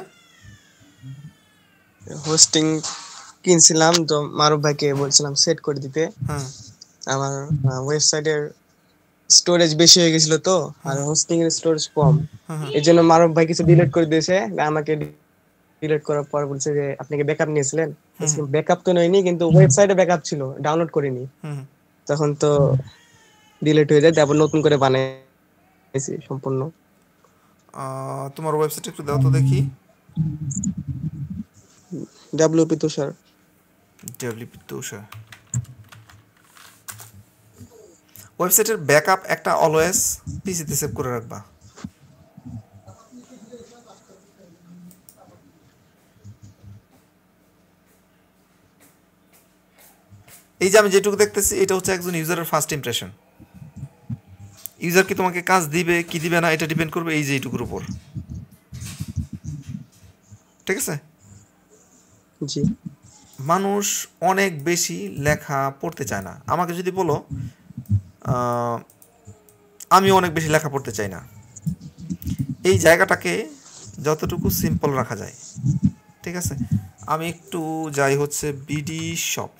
হোস্টিং কিনছিলাম তো মারুফ ভাইকে বলছিলাম সেট করে দিতে। আমার ওয়েবসাইটের স্টোরেজ বেশি হয়ে গেছিল তো, আর হোস্টিং এর স্টোরেজ কম, এজন্য মারুফ ভাই কিছু ডিলিট করে দিয়েছে। আমাকে ডিলিট করার পর বলছে যে আপনি কি ব্যাকআপ নিয়েছিলেন? ব্যাকআপ তো নয়নি, কিন্তু ওয়েবসাইটে ব্যাকআপ ছিল, ডাউনলোড করিনি। তখন তো ডিলিট হয়ে যায়, তারপর নতুন করে বানাইছি সম্পূর্ণ। তোমার ওয়েবসাইট একটু দাও তো দেখি। WP তুষার। ওয়েবসাইটের ব্যাকআপ একটা অলওয়েজ পিসিতে সেভ করে রাখবা। এই যে আমি যেটুকু দেখতেছি, এটা হচ্ছে একজন ইউজারের ফার্স্ট ইমপ্রেশন। ইউজার কি তোমাকে কাজ দিবে কি দিবে না, এটা ডিপেন্ড করবে এই যে এইটুকুর উপর। ঠিক আছে? জি। মানুষ অনেক বেশি লেখা পড়তে চায় না। আমাকে যদি বলো, আমি অনেক বেশি লেখা পড়তে চাই না। এই জায়গাটাকে যতটুকু সিম্পল রাখা যায়, ঠিক আছে? আমি একটু যাই হচ্ছে বিডি শপ।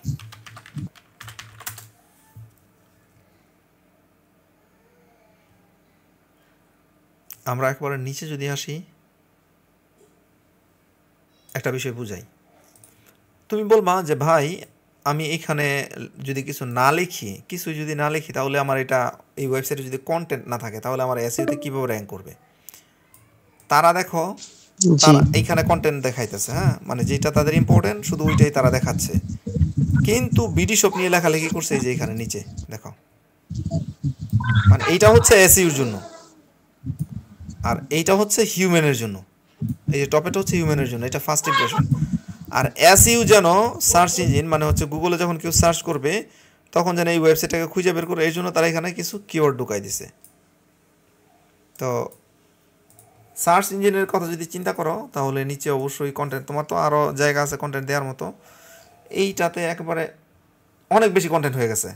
আমরা একবারে নিচে যদি আসি, একটা বিষয় বুঝাই। তুমি বলবা যে ভাই আমি এখানে যদি কিছু না লিখি তাহলে আমার এটা এই ওয়েবসাইটে যদি কন্টেন্ট না থাকে তাহলে আমার এসইওতে কিভাবে র্যাঙ্ক করবে? তারা দেখো, তারা এইখানে কন্টেন্ট দেখাইতেছে, হ্যাঁ, মানে যেটা তাদের ইম্পর্টেন্ট শুধু ওইটাই তারা দেখাচ্ছে, কিন্তু বিডি শপ নিয়ে লেখালেখি করছে এই যে এখানে নিচে দেখো, মানে এইটা হচ্ছে এসইওর জন্য, আর এইটা হচ্ছে হিউম্যানের জন্য। এই যে টপেটা হচ্ছে হিউম্যানের জন্য, এটা ফার্স্ট ইমপ্রেশন। আর এসইউ যেন সার্চ ইঞ্জিন, মানে হচ্ছে গুগলে যখন কেউ সার্চ করবে তখন যেন এই ওয়েবসাইটটাকে খুঁজে বের করে, এই জন্য তারা এখানে কিছু কিওয়ার্ড ঢুকাই দিছে। তো সার্চ ইঞ্জিনের কথা যদি চিন্তা করো তাহলে নিচে অবশ্যই কন্টেন্ট, তোমার তো আরও জায়গা আছে কন্টেন্ট দেওয়ার মতো, এইটাতে একবারে অনেক বেশি কন্টেন্ট হয়ে গেছে।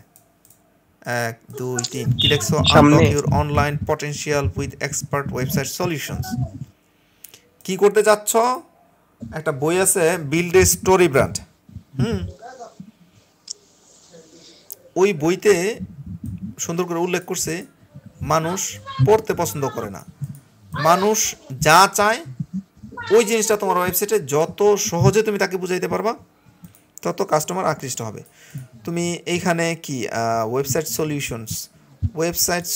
1 2 3 কি লিখছো? Unlock your online potential with expert website solutions. কি করতে চাচ্ছ? একটা বই আছে বিল্ড এ স্টোরি ব্র্যান্ড, ওই বইতে সুন্দর করে উল্লেখ করছে মানুষ পড়তে পছন্দ করে না, মানুষ যা চায় ওই জিনিসটা তোমার ওয়েবসাইটে যত সহজে তুমি তাকে বুঝাইতে পারবা তত কাস্টমার আকৃষ্ট হবে। তুমি এইখানে কি ওয়েবসাইট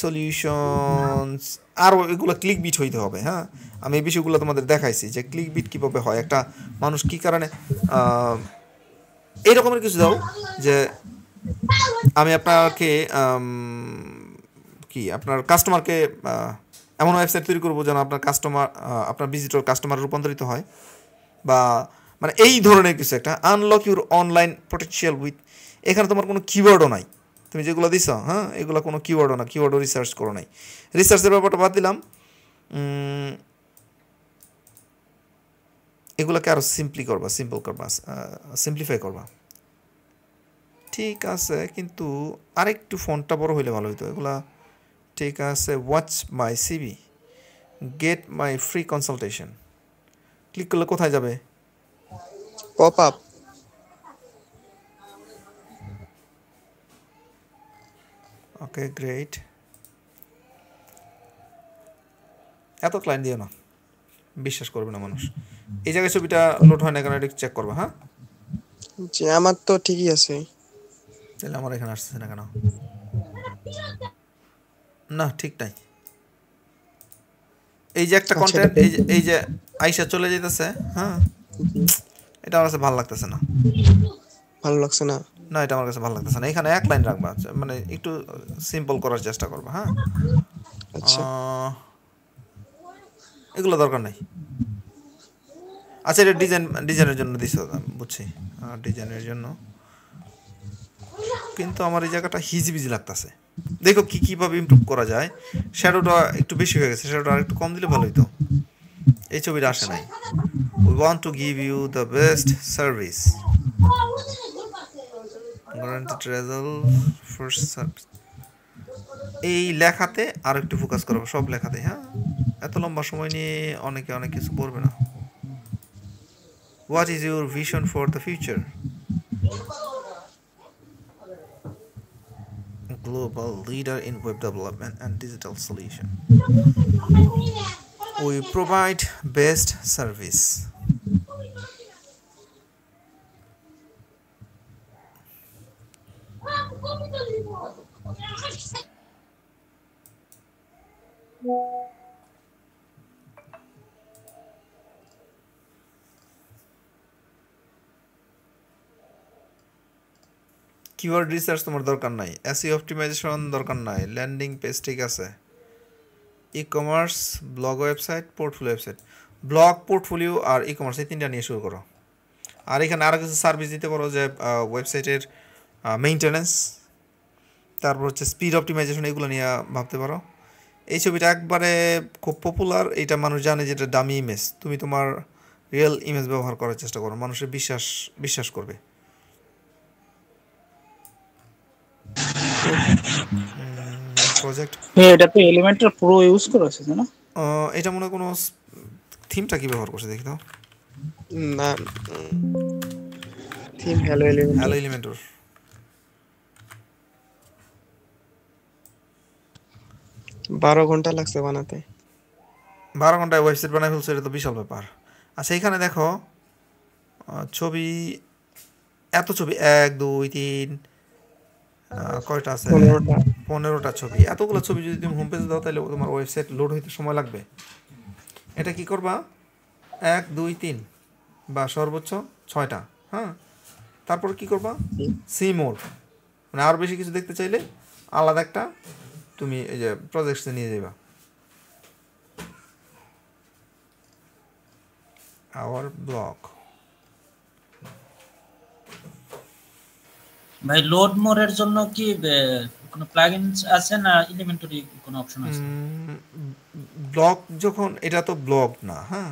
সলিউশনস আর এগুলো ক্লিক বিট হইতে হবে। হ্যাঁ, আমি এই বিষয়গুলো তোমাদের দেখাইছি যে ক্লিক বিট কীভাবে হয়, একটা মানুষ কী কারণে এই রকমের কিছু দাও যে আমি আপনাকে আপনার কাস্টমারকে এমন ওয়েবসাইট তৈরি করবো যেন আপনার ভিজিটর কাস্টমার রূপান্তরিত হয়, বা মানে এই ধরনের কিছু একটা। Unlock your online potential with, এখানে তোমার কোনো কিওয়ার্ডও নাই, তুমি যেগুলো দিছ, হ্যাঁ, এগুলো কোনো কিওয়ার্ডও না, কিওয়ার্ডও রিসার্চ করো নাই। রিসার্চের ব্যাপারটা বাদ দিলাম, এগুলোকে আরও সিম্পলিফাই করবা। ঠিক আছে, কিন্তু আরেকটু ফন্টটা বড় হইলে ভালো হইতো। এগুলা ঠিক আছে। Watch my CV, get my free consultation, click করলে কোথায় যাবে? Pop up. Okay, great. এত ক্লায়েন্ট দিও না, বিশ্বাস করবে না মানুষ। এই জায়গায় ছবিটা লোড হয় না কেন এটা চেক করবা। হ্যাঁ জি আমার তো ঠিকই আছে। তাহলে আমার এখানে আসছে না কেন? না ঠিক নাই। এই যে একটা কন্টেন্ট এই যে আইসা চলে যাইতেছে, হ্যাঁ এটা আমার কাছে ভালো লাগতেছে না। ভালো লাগছে না? না এটা আমার কাছে ভালো লাগতেছে না। এখানে এক লাইন রাখবা, মানে একটু সিম্পল করার চেষ্টা করবা। হ্যাঁ আচ্ছা এগুলো দরকার নাই। আচ্ছা এটা ডিজাইনের জন্য দিছো, বুঝছি, ডিজাইনের জন্য। কিন্তু আমার এই জায়গাটা হিজিবিজি লাগতেছে। দেখো কিভাবে ইমপ্রুভ করা যায়। শ্যাডোটা একটু বেশি হয়ে গেছে, শ্যাডোটা আর একটু কম দিলে ভালো হতো। এই ছবিটা আসে নাই। We want to give you the best service, guaranteed result, first service। এই লেখাতে আর একটু ফোকাস করো, সব লেখাতে। হ্যাঁ এত লম্বা সময় নিয়ে অনেকে অনেক কিছু পড়বে না। What is your vision for the future? Global leader in web development and digital solution. We provide best service. Keyword research তোমার দরকার নাই, এসইও অপটিমাইজেশন দরকার নাই, ল্যান্ডিং পেজ ঠিক আছে, e commerce, blog website, portfolio website. Blog, portfolio আর e commerce এই তিনটা নিয়ে শুরু করো। আর এখানে আরও কিছু সার্ভিস দিতে পারো, যে ওয়েবসাইটের মেইনটেনেন্স, তারপর হচ্ছে স্পিড অপটিমাইজেশন, এগুলো নিয়ে ভাবতে পারো। এই ছবিটা একবারে খুব পপুলার, এটা মানুষ জানে যে এটা ডামি ইমেজ। তুমি তোমার রিয়েল ইমেজ ব্যবহার করার চেষ্টা করো, মানুষের বিশ্বাস করবে। প্রজেক্ট এটা তো এলিমেন্টর প্রো ইউজ করেছে না? এটা মনে কোনো থিমটা কি ব্যবহার করছে দেখি তো। না থিম হ্যালো এলিমেন্টর। বারো ঘন্টা লাগছে বানাতে। 12 ঘন্টায় ওয়েবসাইট বানাই ফেলছে, এটা তো বিশাল ব্যাপার। আচ্ছা এখানে দেখো ছবি, এত ছবি, 1 2 3 কয়টা আছে? 15টা ছবি। এতগুলো ছবি যদি তুমি হোম পেজে দাও তাহলে তোমার ওয়েবসাইট লোড হইতে সময় লাগবে। এটা কি করবা, 1 2 3 বা সর্বোচ্চ 6টা। হ্যাঁ তারপর কি করবা, সি মোর, মানে আরও বেশি কিছু দেখতে চাইলে আলাদা একটা তুমি এই যে প্রজেক্টসে নিয়ে যাবা। Our blog. ভাই লোড মোরের জন্য কি কোনো প্লাগইনস আছে না এলিমেন্টরি কোনো অপশন আছে? ব্লগ যখন, এটা তো ব্লগ না। হ্যাঁ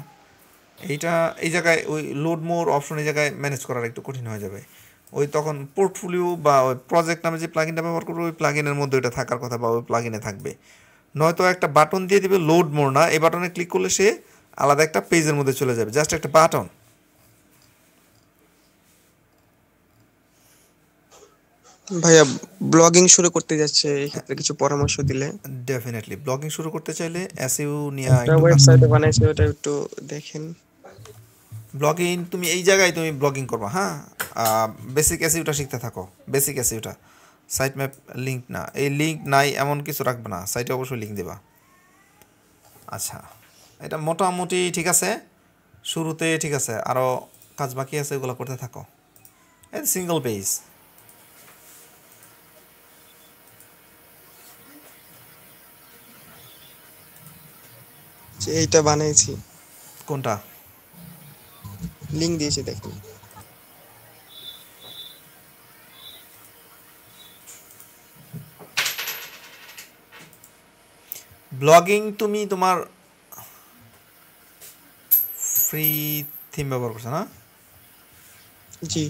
এইটা এই জায়গায় ওই লোড মোর অপশন এই জায়গায় ম্যানেজ করার একটু কঠিন হয়ে যাবে। ওই তখন পোর্টফোলিও বা ওই প্রজেক্ট নামে যে প্লাগইনটা ব্যবহার করবে ওই প্লাগইনের মধ্যে ওইটা থাকার কথা, বা ওই প্লাগইনে থাকবে। নয়তো একটা বাটন দিয়ে দিবে লোড মোর না, এই বাটনে ক্লিক করলে সে আলাদা একটা পেজের মধ্যে চলে যাবে, জাস্ট একটা বাটন। ভাইয়া ব্লগিং শুরু করতে যাচ্ছে, এই ক্ষেত্রে কিছু পরামর্শ দিলে। ডেফিনেটলি ব্লগিং শুরু করতে চাইলে এসইও নিয়ে একটা ওয়েবসাইটে বানাইছে, ওটা একটু দেখেন। ব্লগিং তুমি এই জায়গায় তুমি ব্লগিং করবা। হ্যাঁ বেসিক এসইওটা শিখতে থাকো, বেসিক এসইওটা। সাইট ম্যাপ লিঙ্ক না, এই লিঙ্ক নাই এমন কিছু রাখবে না, সাইটে অবশ্যই লিঙ্ক দেবা। আচ্ছা এটা মোটামুটি ঠিক আছে, শুরুতে ঠিক আছে, আরও কাজ বাকি আছে, ওগুলো করতে থাকো। এই সিঙ্গল পেজ। এইটা বানাইছি। কোনটা? লিংক দিয়েছি দেখুন। ব্লগিং তুমি তোমার ফ্রি থিম ব্যবহার করছো না? জি।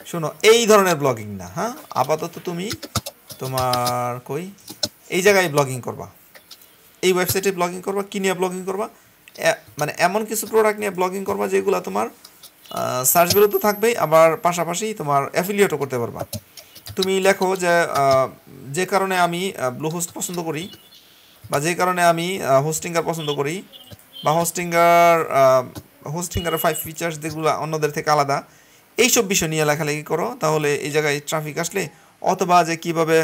শোনো এই ধরনের ব্লগিং না। হ্যাঁ আপাতত তুমি তোমার এই জায়গায় ব্লগিং করবা, এই ওয়েবসাইটে ব্লগিং করবা। কী নিয়ে ব্লগিং করবা, মানে এমন কিছু প্রোডাক্ট নিয়ে ব্লগিং করবা যেগুলো তোমার সার্চ বেরোতে থাকবেই, আবার পাশাপাশি তোমার অ্যাফিলিয়েটও করতে পারবা। তুমি লেখো যে কারণে আমি ব্লুহোস্ট পছন্দ করি, বা যে কারণে আমি হোস্টিঙ্গার পছন্দ করি, বা হোস্টিঙ্গার 5 ফিচার্স যেগুলো অন্যদের থেকে আলাদা, এইসব বিষয় নিয়ে লেখালেখি করো, তাহলে এই জায়গায় ট্রাফিক আসলে, অথবা যে কীভাবে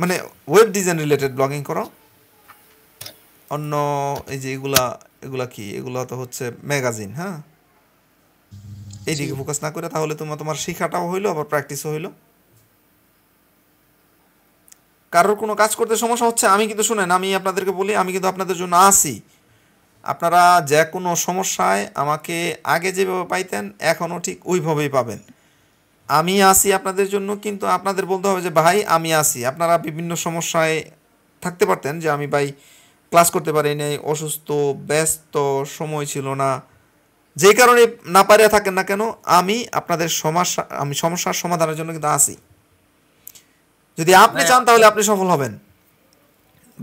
মানে ওয়েব ডিজাইন রিলেটেড ব্লগিং করো। অন্য এই যে এগুলা কি, এগুলো তো হচ্ছে ম্যাগাজিন, হ্যাঁ, এইদিকে ফোকাস না করে, তাহলে তোমার শেখাটাও হইলো, আবার প্র্যাকটিসও হইলো। কারোর কোনো কাজ করতে সমস্যা হচ্ছে, আমি কিন্তু শুনেন, আমি আপনাদেরকে বলি, আমি কিন্তু আপনাদের জন্য আসি। আপনারা যে কোনো সমস্যায় আমাকে আগে যেভাবে পাইতেন এখনও ঠিক ওইভাবেই পাবেন। আমি আসি আপনাদের জন্য, কিন্তু আপনাদের বলতে হবে যে ভাই আমি আসি। আপনারা বিভিন্ন সমস্যায় থাকতে পারতেন যে আমি ভাই ক্লাস করতে পারি নাই, অসুস্থ, ব্যস্ত, সময় ছিল না, যে কারণে না পারিয়া থাকেন না কেন, আমি আপনাদের সমস্যার সমাধানের জন্য কিন্তু আসি। যদি আপনি চান তাহলে আপনি সফল হবেন।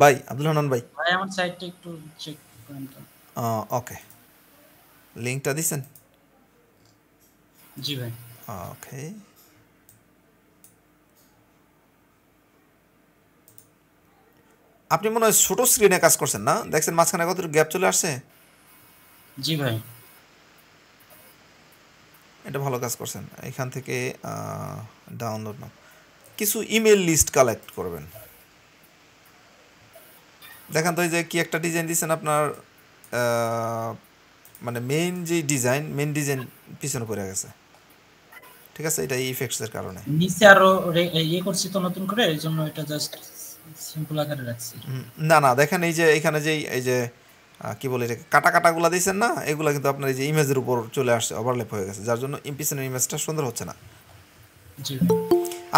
ভাই আব্দুল হান্নান ভাই, আমার সাইটটা একটু চেক করেন তো। ওকে, লিংকটা দিছেন? জি ভাই। ওকে, আপনি মনে হয় ছোট স্ক্রিনে কাজ করছেন না? দেখছেন মাঝখানে কত গ্যাপ চলে আসছে? জি ভাই। এটা ভালো কাজ করছেন। এখান থেকে ডাউনলোড না, কিছু ইমেল লিস্ট কালেক্ট করবেন। দেখেন তো এই যে কি একটা ডিজাইন দিয়েছেন আপনার, মানে মেইন ডিজাইন পিছনে পড়ে গেছে, ঠিক আছে? এটা ইফেক্টসের কারণে। নিচে আরো করছি তো নতুন করে, এই জন্য এটা জাস্ট সিম্পল আকারে রাখছি। না দেখেন এই যে এখানে এই যে কি বলে এটাকে, কাটাগুলো দিয়েছেন না, এগুলো কিন্তু আপনার এই যে ইমেজের উপর চলে আসছে, ওভারল্যাপ হয়ে গেছে, যার জন্য পিছনের ইমেজটা সুন্দর হচ্ছে না। জি।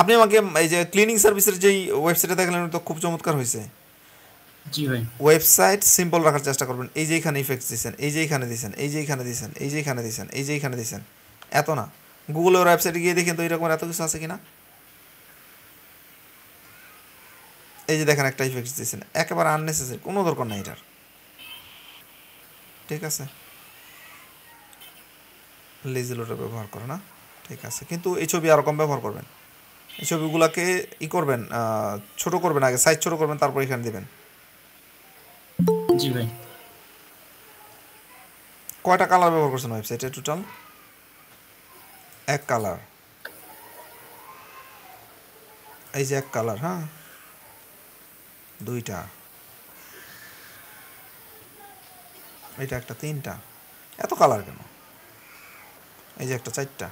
আপনি আমাকে এই যে ক্লিনিং সার্ভিসের যেই ওয়েবসাইটে দেখলেন, তো খুব চমৎকার হয়েছে। জি ভাই। ওয়েবসাইট সিম্পল রাখার চেষ্টা করবেন। এই যে এখানে ইফেক্টস দিয়েছেন, এই যে এখানে দিয়েছেন, এই যে এখানে দিয়েছেন, এই যে এখানে দিয়েছেন, এই যে এখানে দিয়েছেন, এত না। গুগলের ওয়েবসাইটে গিয়ে দেখেন তো এরকম এত কিছু আছে কিনা। এই যে দেখেন একটা ইফেক্টস দিয়েছেন, একেবারে আননেসেসারি, কোনো দরকার নাই এটার, ঠিক আছে? লেজিলোটা ব্যবহার করে না, ঠিক আছে, কিন্তু এই ছবি আরও কম ব্যবহার করবেন। এই ছবিগুলোকে করবেন, ছোট করবেন, আগে সাইজ ছোট করবেন, তারপর এখানে দেবেন। জি ভাই। কয়টা কালার ব্যবহার করছেন ওয়েবসাইটে টোটাল? এক কালার, এই যে এক কালার, হ্যাঁ, দুইটা, এটা একটা, তিনটা, এত কালার কেন? এই যে একটা, চারটা,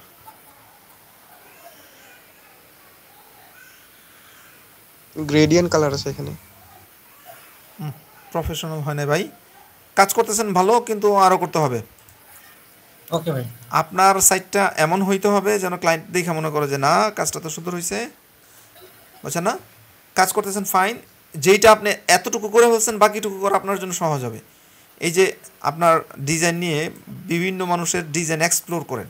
গ্রেডিয়েন্ট কালার আছে এখানে। প্রফেশনাল হয় না ভাই, কাজ করতেছেন ভালো, কিন্তু আরও করতে হবে। ওকে ভাই। আপনার সাইটটা এমন হইতে হবে যেন ক্লায়েন্ট দেখে মনে করে যে না, কাজটা তো সুন্দর হয়েছে, বুঝছেন না? কাজ করতেছেন ফাইন, যেইটা আপনি এতটুকু করে ফেলছেন, বাকিটুকু করা আপনার জন্য সহজ হবে। এই যে আপনার ডিজাইন নিয়ে বিভিন্ন মানুষের ডিজাইন এক্সপ্লোর করেন,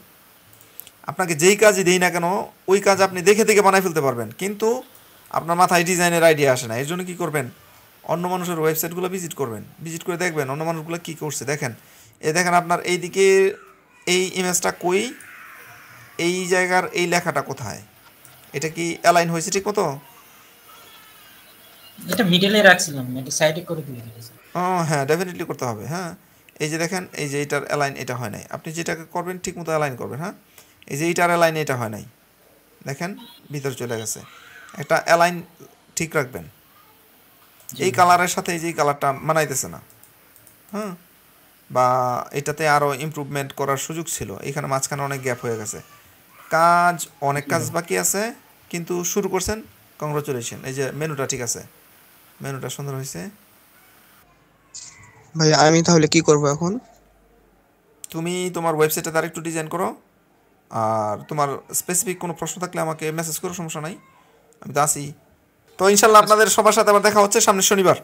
আপনাকে যেই কাজই দেই না কেন ওই কাজ আপনি দেখে দেখে বানাই ফেলতে পারবেন, কিন্তু আপনার মাথায় ডিজাইনের আইডিয়া আসে না। এর জন্য কী করবেন, অন্য মানুষের ওয়েবসাইটগুলো ভিজিট করবেন, ভিজিট করে দেখবেন অন্য মানুষগুলো কী করছে। দেখেন দেখেন আপনার এইদিকে এই ইমেজটা কই, এই জায়গার এই লেখাটা কোথায়, এটা কি অ্যালাইন হয়েছে ঠিক মতো? এটা মিডলে রাখছিলাম, এটা সাইডে করে দিলে। হ্যাঁ, ডেফিনেটলি করতে হবে। হ্যাঁ, এই যে দেখেন, এই যে এটার অ্যালাইন এটা হয় নাই, আপনি যেটাকে করবেন ঠিক মতো অ্যালাইন করবেন। হ্যাঁ, এই যে এইটার অ্যালাইন এটা হয় নাই, দেখেন ভিতরে চলে গেছে। একটা অ্যালাইন ঠিক রাখবেন। এই কালারের সাথে এই যে কালারটা মানাইতেছে না, হ্যাঁ, বা এটাতে আরও ইমপ্রুভমেন্ট করার সুযোগ ছিল, এখানে মাঝখানে অনেক গ্যাপ হয়ে গেছে। অনেক কাজ বাকি আছে, কিন্তু শুরু করছেন, কংগ্রাচুলেশন। এই যে মেনুটা ঠিক আছে, মেনুটা সুন্দর হয়েছে। ভাই আমি তাহলে কি করব এখন? তুমি তোমার ওয়েবসাইটে তার একটু ডিজাইন করো, আর তোমার স্পেসিফিক কোনো প্রশ্ন থাকলে আমাকে মেসেজ করো, সমস্যা নাই, আমি তো আসি। তো ইনশাল্লাহ আপনাদের সবার সাথে আবার দেখা হচ্ছে সামনের শনিবার।